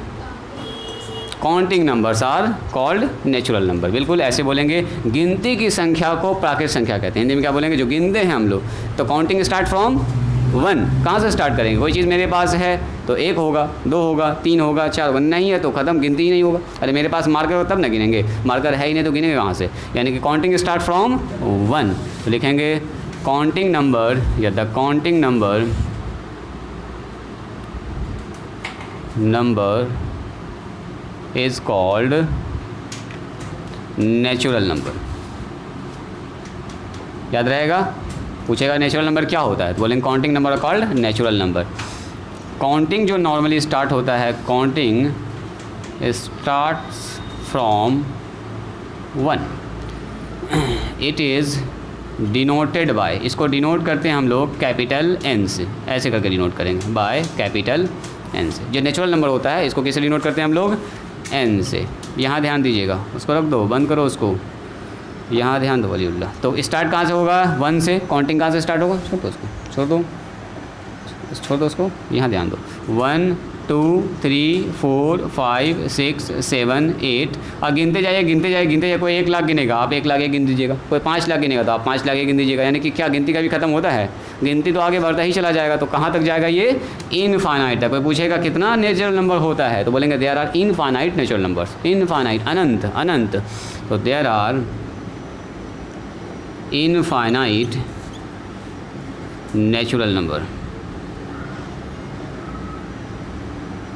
Counting numbers are called natural number, बिल्कुल ऐसे बोलेंगे। गिनती की संख्या को प्राकृत संख्या कहते हैं। हिंदी में क्या बोलेंगे, जो गिनते हैं हम लोग, तो काउंटिंग स्टार्ट फ्रॉम 1। कहाँ से स्टार्ट करेंगे, कोई चीज़ मेरे पास है तो 1 होगा, 2 होगा, 3 होगा, 4 होगा, नहीं है तो ख़त्म, गिनती ही नहीं होगा। अरे मेरे पास मार्कर हो तब ना गिनेंगे, मार्कर है ही नहीं तो गिनेंगे कहाँ से। यानी कि काउंटिंग स्टार्ट फ्रॉम 1, तो लिखेंगे काउंटिंग नंबर या the counting number is called natural number. याद रहेगा, पूछेगा नेचुरल नंबर क्या होता है तो बोलेंगे counting number called natural number. Counting जो नॉर्मली स्टार्ट होता है, counting starts from 1, it is denoted bye, इसको डिनोट करते हैं हम लोग कैपिटल एन से, ऐसे करके डिनोट करेंगे बाय कैपिटल एन से। जो नेचुरल नंबर होता है इसको किससे डिनोट करते हैं हम लोग, एन से। यहाँ ध्यान दीजिएगा, उसको रख दो, बंद करो उसको, यहाँ ध्यान दो वलीउल्लाह। तो स्टार्ट कहाँ से होगा, 1 से। काउंटिंग कहाँ से स्टार्ट होगा, छोड़ दो उसको, छोड़ दो उसको, यहाँ ध्यान दो। 1 2 3 4 5 6 7 8, और गिनते जाइए। कोई 1 लाख गिनेगा, आप 1 लाख गिन दीजिएगा। कोई 5 लाख गिनेगा तो आप 5 लाख गिन दीजिएगा। यानी कि क्या गिनती का भी ख़त्म होता है, गिनती तो आगे बढ़ता ही चला जाएगा। तो कहाँ तक जाएगा, ये इनफाइनाइट तक। कोई पूछेगा कितना नेचुरल नंबर होता है तो बोलेंगे there are infinite natural numbers. Infinite, अनंत, तो there are infinite natural number.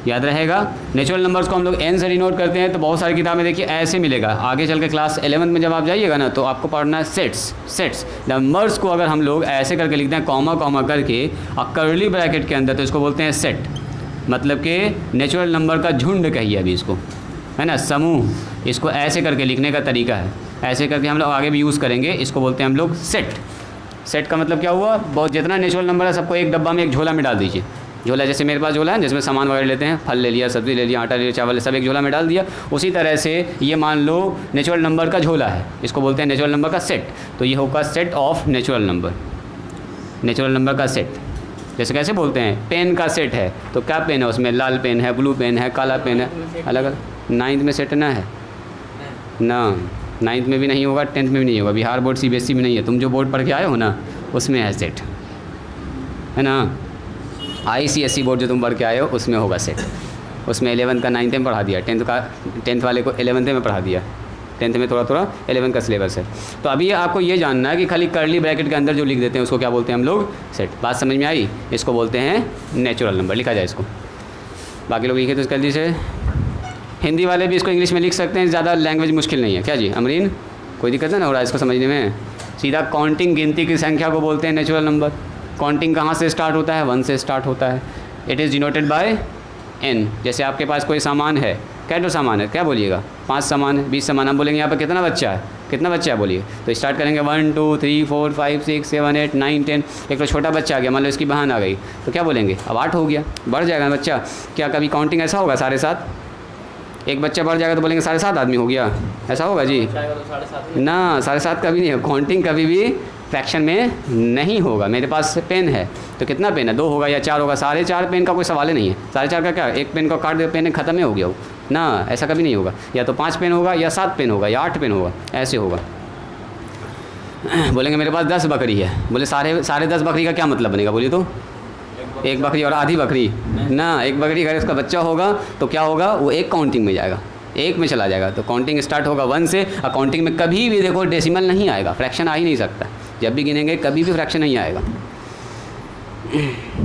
याद रहेगा, नेचुरल नंबर्स को हम लोग एन से डिनोट करते हैं। तो बहुत सारी किताबें देखिए ऐसे मिलेगा। आगे चल के क्लास 11 में जब आप जाइएगा ना, तो आपको पढ़ना है सेट्स। नंबर्स को अगर हम लोग ऐसे करके लिखते हैं, कॉमा करके और कर्ली ब्रैकेट के अंदर, तो इसको बोलते हैं सेट। मतलब कि नेचुरल नंबर का झुंड कहिए अभी इसको, है ना, समूह। इसको ऐसे करके लिखने का तरीका है, ऐसे करके हम लोग आगे भी यूज़ करेंगे। इसको बोलते हैं हम लोग सेट का मतलब क्या हुआ, बहुत जितना नेचुरल नंबर है सबको एक डब्बा में, एक झोला में डाल दीजिए। झोला जैसे मेरे पास झोला है जिसमें सामान वगैरह लेते हैं, फल ले लिया, सब्ज़ी ले लिया, आटा ले लिया, चावल, सब एक झोला में डाल दिया। उसी तरह से ये मान लो नेचुरल नंबर का झोला है, इसको बोलते हैं नेचुरल नंबर का सेट। तो ये होगा set of natural number, natural number का सेट। जैसे कैसे बोलते हैं, पेन का सेट है तो क्या पेन है उसमें, लाल पेन है, ब्लू पेन है, काला पेन है, अलग अलग। 9th में सेट ना है ना, 9th में भी नहीं होगा, 10th में भी नहीं होगा। बिहार बोर्ड CBSE में नहीं है, तुम जो बोर्ड पढ़ के आए हो ना उसमें है सेट, है ना। ICSE बोर्ड जो तुम पढ़ के आए हो उसमें होगा सेट। उसमें 11th का 9th में पढ़ा दिया, 10th वाले को 11th में पढ़ा दिया, 10th में थोड़ा 11th का सिलेबस है। तो अभी आपको ये जानना है कि खाली कर्ली ब्रैकेट के अंदर जो लिख देते हैं उसको क्या बोलते हैं हम लोग, सेट। बात समझ में आई, इसको बोलते हैं नेचुरल नंबर। लिखा जाए इसको, बाकी लोग लिखे तो जल्दी से। हिंदी वाले भी इसको इंग्लिश में लिख सकते हैं, ज़्यादा लैंग्वेज मुश्किल नहीं है। क्या जी अमरीन, कोई दिक्कत है ना हो रहा है इसको समझने में? सीधा काउंटिंग, गिनती की संख्या को बोलते हैं नेचुरल नंबर। काउंटिंग कहाँ से स्टार्ट होता है, 1 से स्टार्ट होता है। It is denoted bye n। जैसे आपके पास कोई सामान है कैटो सामान है, क्या बोलिएगा 5 सामान है, 20 सामान। हम बोलेंगे यहाँ पर कितना बच्चा है, कितना बच्चा है बोलिए। तो स्टार्ट करेंगे 1 2 3 4 5 6 7 8 9 10। एक तो छोटा बच्चा आ गया, मान लो इसकी बहन आ गई, तो क्या बोलेंगे अब 8 हो गया, बढ़ जाएगा बच्चा। क्या कभी काउंटिंग ऐसा होगा 7.5? एक बच्चा बढ़ जाएगा तो बोलेंगे 7.5 आदमी हो गया, ऐसा होगा जी? जाएगा तो 7.5 ना, 7.5 कभी नहीं है। काउंटिंग कभी भी फ्रैक्शन में नहीं होगा। मेरे पास पेन है तो कितना पेन है, 2 होगा या 4 होगा? 4.5 पेन का कोई सवाल ही नहीं है। 4.5 का क्या, एक पेन को काट दे, पेन खत्म ही हो गया हो ना, ऐसा कभी नहीं होगा। या तो 5 पेन होगा या 7 पेन होगा या 8 पेन होगा, ऐसे होगा। बोलेंगे मेरे पास 10 बकरी है, बोले साढ़े 10 बकरी का क्या मतलब बनेगा बोलिए तो? एक बकरी और आधी बकरी ना, एक बकरी अगर इसका बच्चा होगा तो क्या होगा, वो एक काउंटिंग में जाएगा, एक में चला जाएगा। तो काउंटिंग स्टार्ट होगा 1 से। और काउंटिंग में कभी भी देखो डेसिमल नहीं आएगा, फ्रैक्शन आ ही नहीं सकता। जब भी गिनेंगे कभी भी फ्रैक्शन नहीं आएगा।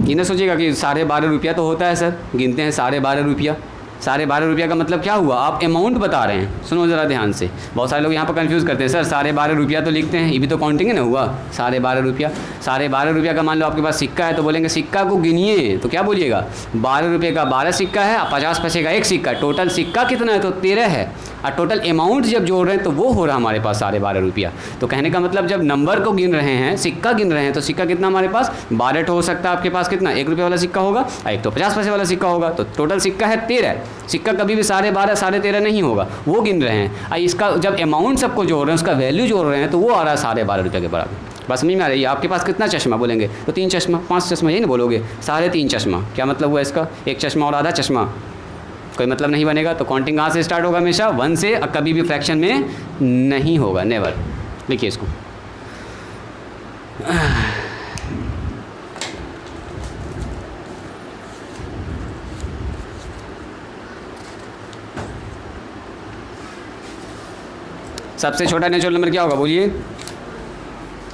ये ना सोचिएगा कि 12.5 रुपया तो होता है सर, गिनते हैं 12.5 रुपया। 12.5 रुपया का मतलब क्या हुआ, आप अमाउंट बता रहे हैं। सुनो ज़रा ध्यान से, बहुत सारे लोग यहाँ पर कंफ्यूज करते हैं, सर 12.5 रुपया तो लिखते हैं, ये भी तो काउंटिंग है ना, हुआ 12.5 रुपया। 12.5 रुपया का मान लो आपके पास सिक्का है, तो बोलेंगे सिक्का को गिनिए, तो क्या बोलिएगा 12 रुपये का 12 सिक्का है, 50 पैसे का 1 सिक्का, टोटल सिक्का कितना है, तो 13 है। और टोटल अमाउंट जब जोड़ रहे हैं तो वो हो रहा हमारे पास 12.5 रुपया। तो कहने का मतलब जब नंबर को गिन रहे हैं, सिक्का गिन रहे हैं, तो सिक्का कितना हमारे पास 12 हो सकता है। आपके पास कितना, 1 रुपये वाला सिक्का होगा और एक तो 50 पैसे वाला सिक्का होगा, तो टोटल सिक्का है 13। सिक्का कभी भी 12.5 13.5 नहीं होगा, वो गिन रहे हैं। और इसका जब अमाउंट सबको जोड़ रहे हैं, उसका वैल्यू जोड़ रहे हैं, तो वो आ रहा है 12.5 रुपये के बराबर। बस समझ में आ रही है? आपके पास कितना चश्मा बोलेंगे तो 3 चश्मा, 5 चश्मा, यही ना बोलोगे 3.5 चश्मा। क्या मतलब हुआ इसका, 1 चश्मा और आधा चश्मा, कोई मतलब नहीं बनेगा। तो काउंटिंग कहाँ से स्टार्ट होगा, हमेशा 1 से, और कभी भी फ्रैक्शन में नहीं होगा, नेवर। लिखिए इसको। सबसे छोटा नेचुरल नंबर क्या होगा बोलिए?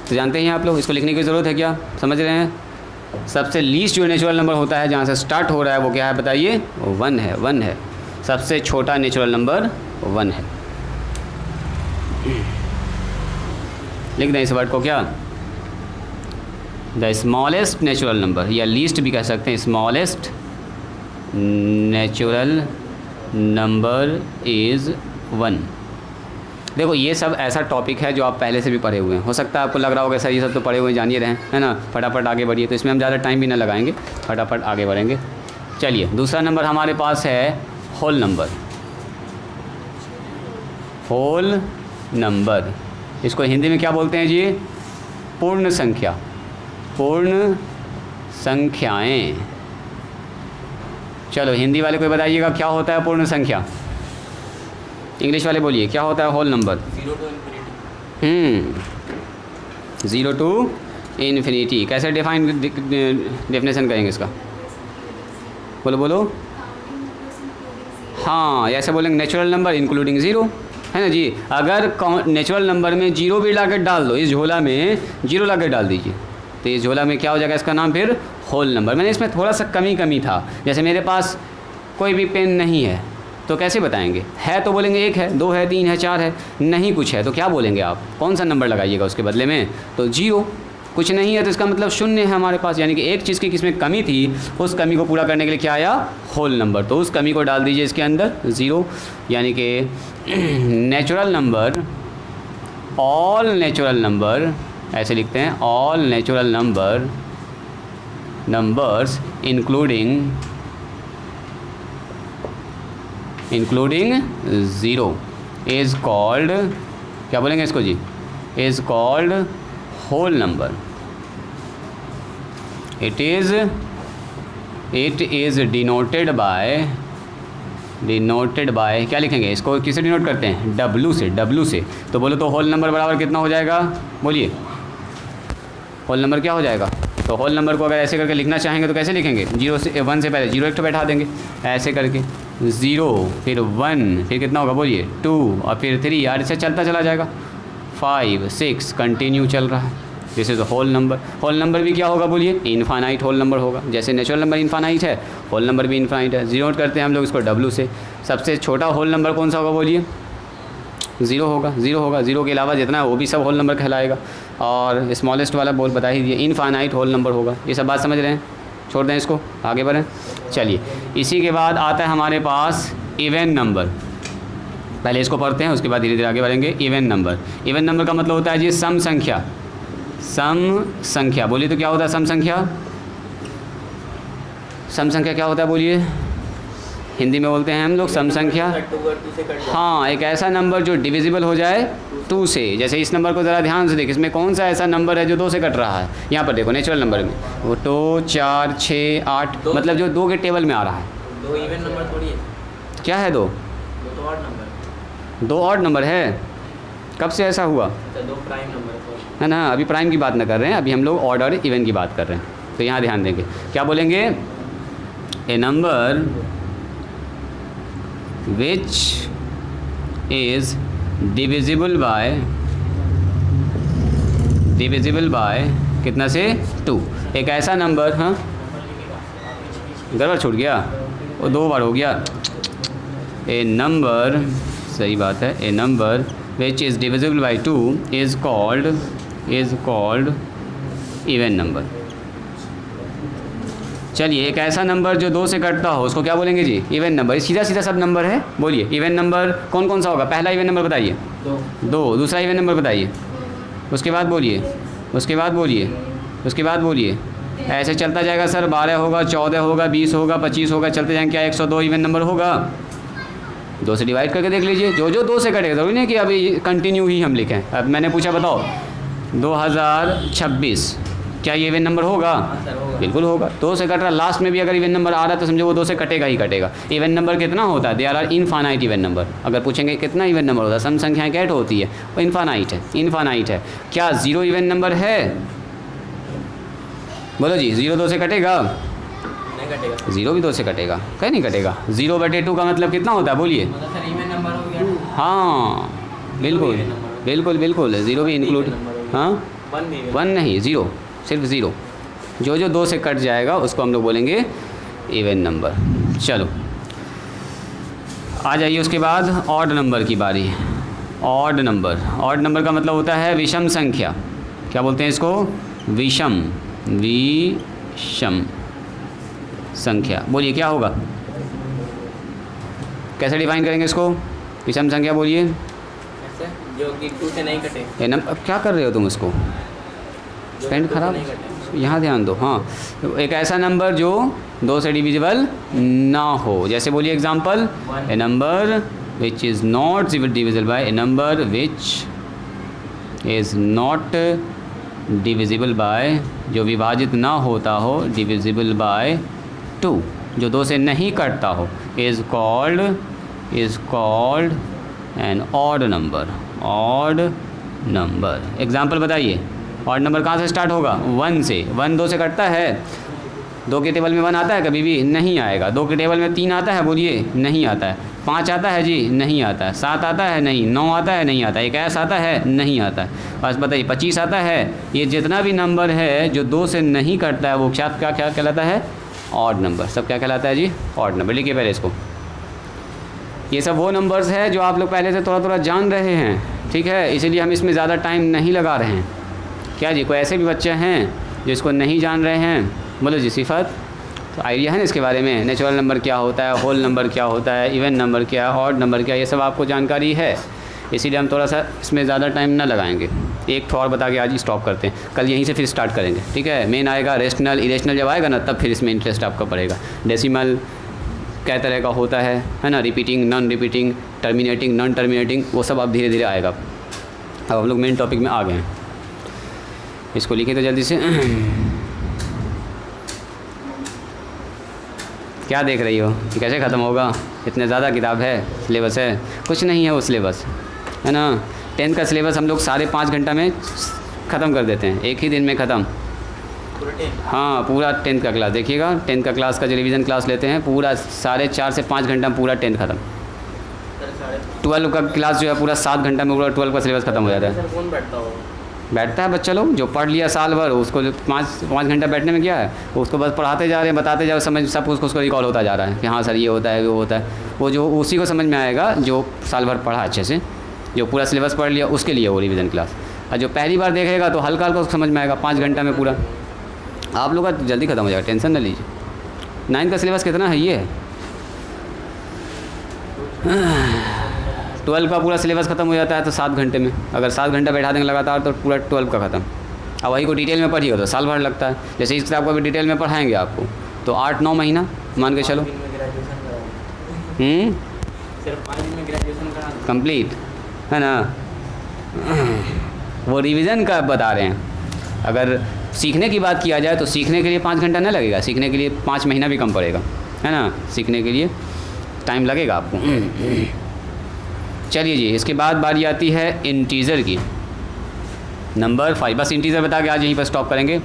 तो जानते हैं आप लोग, इसको लिखने की ज़रूरत है क्या, समझ रहे हैं? सबसे लीस्ट जो नेचुरल नंबर होता है, जहाँ से स्टार्ट हो रहा है, वो क्या है बताइए? 1 है, 1 है। सबसे छोटा नेचुरल नंबर 1 है। लिख दें इस वर्ड को, क्या? द स्मॉलेस्ट नेचुरल नंबर, या लीस्ट भी कह सकते हैं। Smallest natural number is 1। देखो ये सब ऐसा टॉपिक है जो आप पहले से भी पढ़े हुए हैं। हो सकता है आपको लग रहा होगा सर ये सब तो पढ़े हुए जानिए रहे हैं, है ना, फटाफट आगे बढ़िए। तो इसमें हम ज़्यादा टाइम भी ना लगाएंगे, फटाफट आगे बढ़ेंगे। चलिए, दूसरा नंबर हमारे पास है होल नंबर। होल नंबर, इसको हिंदी में क्या बोलते हैं जी? पूर्ण संख्या, पूर्ण संख्याएं। चलो हिंदी वाले कोई बताइएगा क्या होता है पूर्ण संख्या? इंग्लिश वाले बोलिए क्या होता है whole number? 0 to infinity। 0 to infinity. कैसे डेफिनेशन करेंगे इसका? बोलो बोलो। हाँ, ऐसे बोलेंगे नेचुरल नंबर इंक्लूडिंग 0, है ना जी। अगर नेचुरल नंबर में 0 भी लाकर डाल दो, इस झोला में 0 लाकर डाल दीजिए, तो इस झोला में क्या हो जाएगा, इसका नाम फिर होल नंबर। मैंने इसमें थोड़ा सा कमी था, जैसे मेरे पास कोई भी पेन नहीं है तो कैसे बताएंगे? है तो बोलेंगे 1 है, 2 है, 3 है, 4 है। नहीं कुछ है तो क्या बोलेंगे आप? कौन सा नंबर लगाइएगा उसके बदले में? तो 0। कुछ नहीं है तो इसका मतलब 0 है हमारे पास, यानी कि एक चीज़ की किसमें कमी थी, उस कमी को पूरा करने के लिए क्या आया? Whole number. तो उस कमी को डाल दीजिए इसके अंदर 0, यानी कि natural number, all natural number, ऐसे लिखते हैं, all natural numbers including 0 is called, क्या बोलेंगे इसको जी? Is called whole number. It is denoted by क्या लिखेंगे इसको? किसे डिनोट करते हैं? W से। तो बोलो तो होल नंबर बराबर कितना हो जाएगा बोलिए? होल नंबर क्या हो जाएगा? तो होल नंबर को अगर ऐसे करके लिखना चाहेंगे तो कैसे लिखेंगे? 1 से पहले 0 एक बैठा देंगे, ऐसे करके 0 फिर 1 फिर कितना होगा बोलिए? 2 और फिर 3, यार इससे चलता चला जाएगा, 5 6 कंटिन्यू चल रहा है। This is whole number. Whole number भी क्या होगा बोलिए? इनफाइनाइट होल नंबर होगा। जैसे नेचुरल नंबर इनफाइनाइट है, होल नंबर भी इनफाइनाइट है। डिनोट करते हैं हम लोग इसको W से। सबसे छोटा होल नंबर कौन सा होगा बोलिए? 0 होगा। 0 के अलावा जितना है वो भी सब होल नंबर कहलाएगा। और स्मॉलेस्ट वाला बोल बता ही दिए, इनफाइनाइट होल नंबर होगा। ये सब बात समझ रहे हैं? छोड़ दें इसको, आगे बढ़ें। चलिए, इसी के बाद आता है हमारे पास इवन नंबर। पहले इसको पढ़ते हैं, उसके बाद धीरे धीरे आगे बढ़ेंगे। इवन नंबर, इवन नंबर का मतलब होता है जी सम संख्या। सम संख्या बोलिए तो क्या होता है सम संख्या? सम संख्या क्या होता है बोलिए? हिंदी में बोलते हैं हम लोग सम संख्या। हाँ, एक ऐसा नंबर जो डिविजिबल हो जाए 2 से। जैसे इस नंबर को ज़रा ध्यान से देख, इसमें कौन सा ऐसा नंबर है जो 2 से कट रहा है? यहाँ पर देखो नेचुरल नंबर में वो 2, 4, 6, 8 मतलब जो 2 के टेबल में आ रहा है। 2 इवन नंबर थोड़ी है। क्या है 2? 2 तो ऑड नंबर। 2 ऑड नंबर है? कब से ऐसा हुआ? अच्छा 2 प्राइम नंबर है ना, अभी प्राइम की बात न कर रहे हैं, अभी हम लोग ऑड और इवन की बात कर रहे हैं। तो यहाँ ध्यान देंगे, क्या बोलेंगे? ए number which is divisible by कितना से? 2। एक ऐसा नंबर, हाँ गड़बड़ छूट गया, वो 2 बार हो गया। ए नंबर, सही बात है, a number which is divisible by 2 is called even number. चलिए, एक ऐसा नंबर जो 2 से कटता हो उसको क्या बोलेंगे जी? Even number. सीधा सीधा सब नंबर है, बोलिए इवन नंबर कौन कौन सा होगा? पहला इवन नंबर बताइए। 2। दूसरा इवन नंबर बताइए, उसके बाद बोलिए, उसके बाद बोलिए, उसके बाद बोलिए। ऐसे चलता जाएगा सर। 12 होगा, 14 होगा, 20 होगा, 25 होगा, चलते जाएंगे। क्या 102 इवन नंबर होगा? 2 से डिवाइड करके देख लीजिए, जो जो 2 से कटेगा। जरूरी नहीं कि अभी कंटिन्यू ही हम लिखें। अब मैंने पूछा बताओ 2026 क्या ये इवन नंबर होगा? बिल्कुल होगा। 2 से कट रहा, लास्ट में भी अगर इवन नंबर आ रहा है तो समझो वो 2 से कटेगा ही कटेगा। इवन नंबर कितना होता है? There are infinite even number. अगर पूछेंगे कितना इवन नंबर होता है, सम संख्याएं कैट होती है, वो इनफाइनाइट है, इनफाइनाइट है। क्या 0 इवन नंबर है? बोलो जी, 0 2 से कटेगा? नहीं कटेगा। 0 भी 2 से कटेगा, कहीं नहीं कटेगा। 0/2 का मतलब कितना होता है बोलिए? मतलब सर इवन नंबर हो गया। हाँ बिल्कुल बिल्कुल बिल्कुल, 0 भी इंक्लूड। हाँ 1 नहीं, 0, सिर्फ 0। जो जो 2 से कट जाएगा उसको हम लोग बोलेंगे इवन नंबर। चलो आ जाइए, उसके बाद ऑड नंबर की बारी। ऑड नंबर, ऑड नंबर का मतलब होता है विषम संख्या। क्या बोलते हैं इसको? विषम, विषम संख्या। बोलिए क्या होगा? कैसे डिफाइन करेंगे इसको? विषम संख्या बोलिए। ऐसे जो कि 2 से नहीं कटे। अब क्या कर रहे हो तुम उसको? पेंट खराब, यहाँ ध्यान दो। हाँ, एक ऐसा नंबर जो 2 से डिविजिबल ना हो। जैसे बोलिए example, A number which is not divisible by, A number which is not divisible by, जो विभाजित ना होता हो, डिविजिबल बाय 2, जो 2 से नहीं कटता हो, is called an odd number. Odd number. Example बताइए, ऑड नंबर कहाँ से स्टार्ट होगा? 1 से। 1 2 से कटता है? 2 के टेबल में 1 आता है कभी भी? नहीं आएगा। 2 के टेबल में 3 आता है? बोलिए नहीं आता है। 5 आता है जी? नहीं आता है। 7 आता है? नहीं। 9 आता है? नहीं आता है। 21 आता है? नहीं आता है। बस बताइए 25 आता है? ये जितना भी नंबर है जो 2 से नहीं कटता है वो क्या क्या क्या कहलाता है? Odd number. सब क्या कहलाता है जी? Odd number. लिखिए पहले इसको। ये सब वो नंबर्स है जो आप लोग पहले से थोड़ा थोड़ा जान रहे हैं, ठीक है, इसीलिए हम इसमें ज़्यादा टाइम नहीं लगा रहे हैं। क्या जी, कोई ऐसे भी बच्चे हैं जो इसको नहीं जान रहे हैं? बोलो जी सिफत। तो आइडिया है ना इसके बारे में? नेचुरल नंबर क्या होता है, होल नंबर क्या होता है, इवन नंबर क्या, ऑड नंबर क्या, ये सब आपको जानकारी है। इसीलिए हम थोड़ा सा इसमें ज़्यादा टाइम ना लगाएंगे। एक तो और बता के आज स्टॉप करते हैं, कल यहीं से फिर स्टार्ट करेंगे, ठीक है। मेन आएगा रेशनल, इरेशनल जब आएगा ना तब फिर इसमें इंटरेस्ट आपका पड़ेगा। डेसिमल कै तरह का होता है ना, repeating, non repeating, terminating, non terminating, वो सब अब धीरे धीरे आएगा। अब हम लोग मेन टॉपिक में आ गए हैं। इसको लिखिए तो जल्दी से। क्या देख रही हो? कैसे ख़त्म होगा? इतने ज़्यादा किताब है, सिलेबस है, कुछ नहीं है वो सिलेबस, है ना। 10th का सिलेबस हम लोग 5.5 घंटा में ख़त्म कर देते हैं, एक ही दिन में ख़त्म। हाँ, पूरा 10th का क्लास देखिएगा। 10th का क्लास का जो रिवीजन क्लास लेते हैं पूरा 4.5 से 5 घंटा में पूरा 10th ख़त्म। 12 का क्लास जो है पूरा 7 घंटा में पूरा 12 का सिलेबस ख़त्म हो जाता है। कौन बैठता हो? बैठता है बच्चा लोग जो पढ़ लिया साल भर, उसको 5 घंटा बैठने में क्या है, उसको बस पढ़ाते जा रहे हैं, बताते जा रहे हैं, समझ सब उसको रिकॉल होता जा रहा है कि हाँ सर ये होता है वो होता है। वो जो उसी को समझ में आएगा जो साल भर पढ़ा अच्छे से, जो पूरा सिलेबस पढ़ लिया उसके लिए वो रिवीजन क्लास। और जो पहली बार देखेगा तो हल्का हल्का उसको समझ में आएगा 5 घंटा में पूरा। आप लोग का जल्दी ख़त्म हो जाएगा, टेंशन न लीजिए। 9th का सिलेबस कितना है? ये 12 का पूरा सिलेबस ख़त्म हो जाता है तो 7 घंटे में, अगर 7 घंटा बैठा देंगे लगातार तो पूरा 12 का ख़त्म। अब वही को डिटेल में पढ़िएगा तो साल भर लगता है। जैसे इस किताब को भी डिटेल में पढ़ाएंगे आपको तो 8-9 महीना मान के चलो। 5 दिन में ग्रेजुएशन करा, सिर्फ 5 दिन में ग्रेजुएशन करा कंप्लीट है ना। वो रिवीजन का बता रहे हैं। अगर सीखने की बात किया जाए तो सीखने के लिए 5 घंटा नहीं लगेगा, सीखने के लिए 5 महीना भी कम पड़ेगा, है ना। सीखने के लिए टाइम लगेगा आपको। चलिए जी, इसके बाद बारी आती है इंटीजर की, नंबर 5। बस इंटीजर बता के आज यहीं पर स्टॉप करेंगे।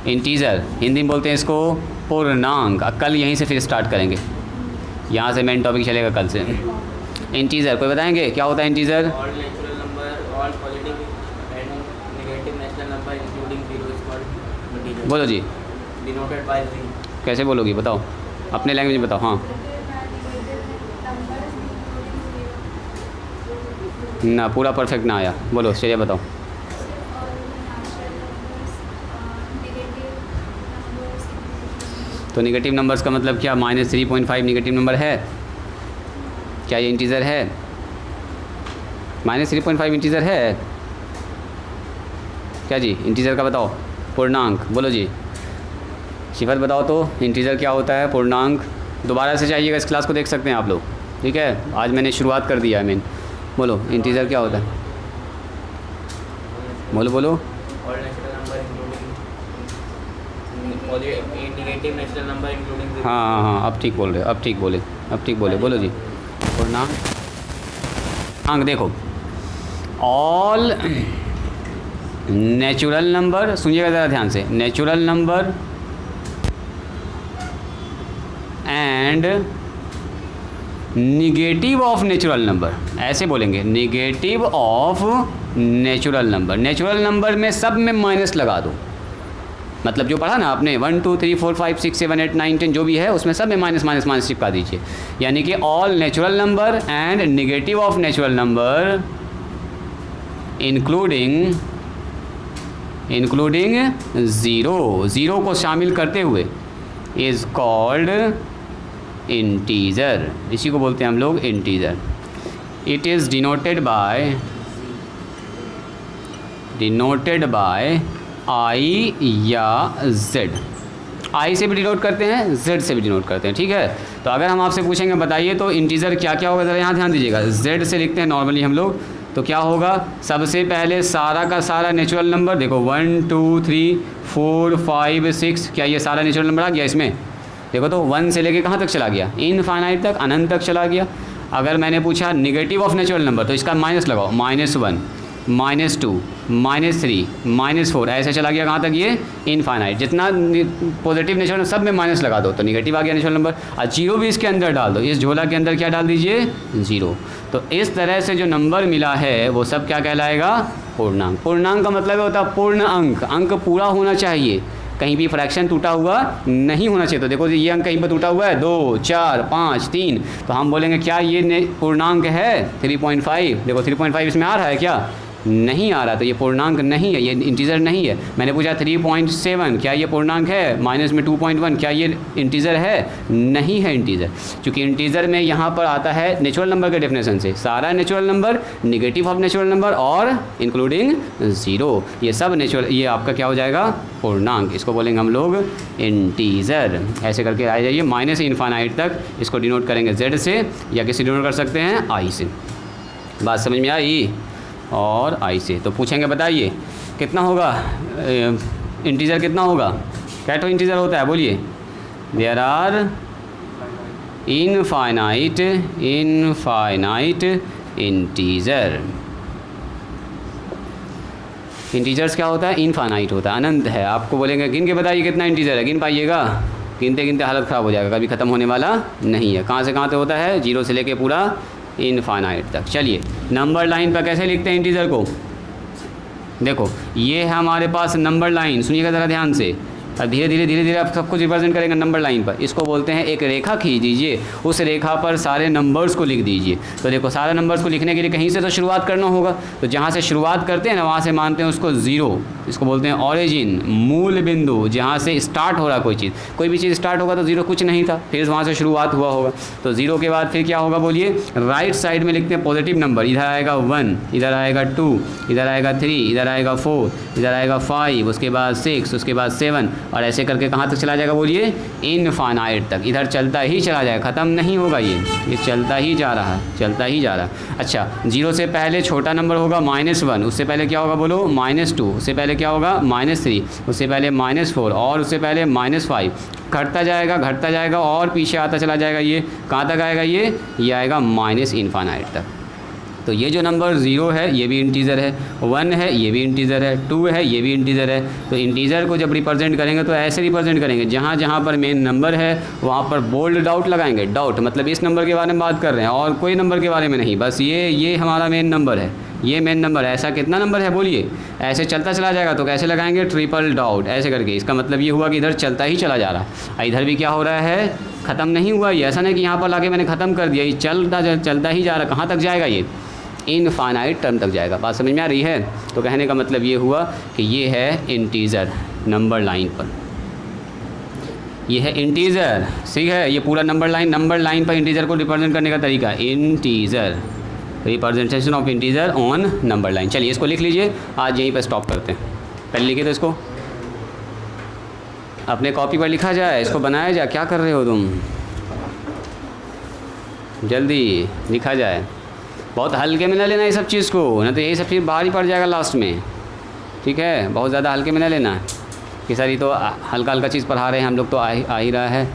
इंटीजर हिंदी में बोलते हैं इसको पूर्णांक। कल यहीं से फिर स्टार्ट करेंगे, यहाँ से मेन टॉपिक चलेगा कल से। इंटीजर कोई बताएंगे क्या होता है integer? All natural number, all positive and negative natural number including zero is called integer. बोलो जी, डिनोटेड बाय 3। कैसे बोलोगी बताओ, अपने लैंग्वेज में बताओ। हाँ ना, पूरा परफेक्ट ना आया, बोलो चलिए बताओ। तो नेगेटिव नंबर्स का मतलब क्या? -3.5 नेगेटिव नंबर है क्या? ये इंटीजर है? -3.5 इंटीजर है क्या जी? इंटीजर का बताओ, पूर्णांक बोलो जी। शिफत बताओ तो इंटीजर क्या होता है, पूर्णांक। दोबारा से चाहिएगा, इस क्लास को देख सकते हैं आप लोग, ठीक है। आज मैंने शुरुआत कर दिया है मेन। बोलो इंटीजर क्या होता है, बोलो बोलो। All natural number including negative natural number including zero. हाँ हाँ हाँ, अब ठीक बोल रहे हो, अब ठीक बोले, अब ठीक बोले, बोलो जी। पूर्णांक अंक देखो, ऑल नेचुरल नंबर, सुनिएगा ज़रा ध्यान से, natural number and negative of natural number, ऐसे बोलेंगे, negative of natural number. Natural number में सब में माइनस लगा दो, मतलब जो पढ़ा ना आपने 1 2 3 4 5 6 7 8 9 10 जो भी है उसमें सब में माइनस माइनस माइनस चिपका दीजिए। यानी कि all natural number and negative of natural number including zero को शामिल करते हुए इज़ कॉल्ड इंटीजर। इसी को बोलते हैं हम लोग integer. It is denoted by I या जेड। आई से भी डिनोट करते हैं, जेड से भी डिनोट करते हैं, ठीक है। तो अगर हम आपसे पूछेंगे बताइए तो इंटीजर क्या क्या होगा, ज़रा यहाँ ध्यान दीजिएगा। जेड से लिखते हैं नॉर्मली हम लोग, तो क्या होगा, सबसे पहले सारा का सारा नेचुरल नंबर देखो 1 2 3 4 5 6, क्या ये सारा नेचुरल नंबर आ गया इसमें? देखो तो 1 से लेके कहाँ तक चला गया, इनफाइनाइट तक, अनंत तक चला गया। अगर मैंने पूछा नेगेटिव ऑफ नेचुरल नंबर तो इसका माइनस लगाओ, -1 -2 -3 -4, ऐसे चला गया कहाँ तक, ये इनफाइनाइट। जितना पॉजिटिव नेचुरल सब में माइनस लगा दो तो नेगेटिव आ गया नेचुरल नंबर, और जीरो भी इसके अंदर डाल दो, इस झोला के अंदर क्या डाल दीजिए, 0। तो इस तरह से जो नंबर मिला है वो सब क्या कहलाएगा, पूर्णांक। पूर्णांक का मतलब होता है पूर्ण अंक, अंक पूरा होना चाहिए, कहीं भी फ्रैक्शन टूटा हुआ नहीं होना चाहिए। तो देखो ये अंक कहीं पर टूटा हुआ है 2 4 5 3, तो हम बोलेंगे क्या ये पूर्णांक है 3.5। देखो 3.5 इसमें आ रहा है क्या, नहीं आ रहा, तो ये पूर्णांक नहीं है, ये इंटीजर नहीं है। मैंने पूछा 3.7, क्या ये पूर्णांक है, माइनस में 2.1, क्या ये इंटीजर है, नहीं है इंटीजर। क्योंकि इंटीजर में यहाँ पर आता है नेचुरल नंबर के डेफिनेशन से सारा natural number, negative of natural number और इंक्लूडिंग 0, ये सब नेचुरल, ये आपका क्या हो जाएगा, पूर्णांक। इसको बोलेंगे हम लोग इंटीजर। ऐसे करके आ जाइए माइनस इनफाइनाइट तक, इसको डिनोट करेंगे जेड से या किसी डिनोट कर सकते हैं आई से। बात समझ में आई, और आई से। तो पूछेंगे बताइए कितना होगा इंटीजर, कितना होगा, क्या तो इंटीजर होता है, बोलिए। There are infinite integer. Integers क्या होता है, इनफाइनाइट होता है, अनंत है। आपको बोलेंगे गिन के बताइए कितना इंटीजर है, गिन पाइएगा, गिनते गिनते हालत ख़राब हो जाएगा, कभी ख़त्म होने वाला नहीं है। कहाँ से कहाँ तक होता है, 0 से लेके पूरा इनफाइनाइट तक। चलिए नंबर लाइन पर कैसे लिखते हैं इंटीजर को, देखो ये है हमारे पास नंबर लाइन, सुनिएगा ज़रा ध्यान से। अब धीरे धीरे आप सब कुछ रिप्रेजेंट करेंगे नंबर लाइन पर। इसको बोलते हैं एक रेखा खींच दीजिए, उस रेखा पर सारे नंबर्स को लिख दीजिए। तो देखो सारे नंबर्स को लिखने के लिए कहीं से तो शुरुआत करना होगा, तो जहाँ से शुरुआत करते हैं ना वहाँ से मानते हैं उसको ज़ीरो। इसको बोलते हैं ऑरिजिन, मूल बिंदु, जहाँ से स्टार्ट हो रहा कोई चीज़। कोई भी चीज़ स्टार्ट होगा तो ज़ीरो कुछ नहीं था, फिर वहाँ से शुरुआत हुआ होगा। तो ज़ीरो के बाद फिर क्या होगा बोलिए, राइट साइड में लिखते हैं पॉजिटिव नंबर। इधर आएगा 1, इधर आएगा 2, इधर आएगा 3, इधर आएगा 4, इधर आएगा 5, उसके बाद 6, उसके बाद 7, और ऐसे करके कहाँ तक चला जाएगा बोलिए, इनफाइनाइट तक। इधर चलता ही चला जाएगा, ख़त्म नहीं होगा ये चलता ही जा रहा है, चलता ही जा रहा है। अच्छा, जीरो से पहले छोटा नंबर होगा -1, उससे पहले क्या होगा बोलो -2, उससे पहले क्या होगा -3, उससे पहले -4, और उससे पहले -5। घटता जाएगा और पीछे आता चला जाएगा। ये कहाँ तक आएगा, ये आएगा माइनस इनफाइनाइट तक। तो ये जो नंबर 0 है ये भी इंटीज़र है, 1 है ये भी इंटीज़र है, 2 है ये भी इंटीज़र है। तो इंटीज़र को जब रिप्रेजेंट करेंगे तो ऐसे रिप्रेजेंट करेंगे, जहाँ जहाँ पर मेन नंबर है वहाँ पर बोल्ड डाउट लगाएंगे। डाउट मतलब इस नंबर के बारे में बात कर रहे हैं और कोई नंबर के बारे में नहीं, बस ये हमारा मेन नंबर है, ये मेन नंबर है। ऐसा कितना नंबर है बोलिए, ऐसे चलता चला जाएगा तो कैसे लगाएंगे, ट्रिपल डाउट ऐसे करके। इसका मतलब ये हुआ कि इधर चलता ही चला जा रहा है, इधर भी क्या हो रहा है, ख़त्म नहीं हुआ ये। ऐसा नहीं कि यहाँ पर लाके मैंने ख़त्म कर दिया, ये चलता ही जा रहा है। कहाँ तक जाएगा, ये इनफाइनाइट टर्म तक जाएगा। बात समझ में आ रही है। तो कहने का मतलब ये हुआ कि ये है इंटीज़र नंबर लाइन पर, ये है इंटीज़र, ठीक है। ये पूरा नंबर लाइन पर इंटीज़र को रिप्रेजेंट करने का तरीका, integer, representation of integer on number line. चलिए इसको लिख लीजिए, आज यहीं पर स्टॉप करते हैं। पहले लिखे तो इसको अपने कॉपी पर लिखा जाए, इसको बनाया जाए। क्या कर रहे हो तुम, जल्दी लिखा जाए। बहुत हल्के में ना लेना ये सब चीज़ को, ना तो यही सब चीज़ भारी पड़ जाएगा लास्ट में, ठीक है। बहुत ज़्यादा हल्के में ना लेना कि सर ये तो हल्का हल्का चीज़ पढ़ा रहे हैं हम लोग, तो आ ही रहा है।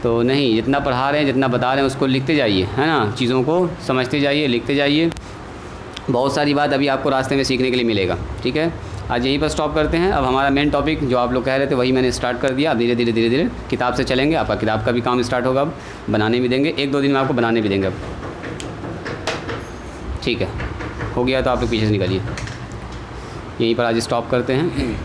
तो नहीं, जितना पढ़ा रहे हैं जितना बता रहे हैं उसको लिखते जाइए, है ना। चीज़ों को समझते जाइए, लिखते जाइए। बहुत सारी बात अभी आपको रास्ते में सीखने के लिए मिलेगा, ठीक है। आज यहीं पर स्टॉप करते हैं। अब हमारा मेन टॉपिक जो आप लोग कह रहे थे वही मैंने स्टार्ट कर दिया। धीरे धीरे किताब से चलेंगे। आपका किताब का भी काम स्टार्ट होगा, अब बनाने भी देंगे, 1-2 दिन में आपको बनाने भी देंगे अब, ठीक है। हो गया तो आप लोग पीछे से निकलिए। यहीं पर आज स्टॉप करते हैं।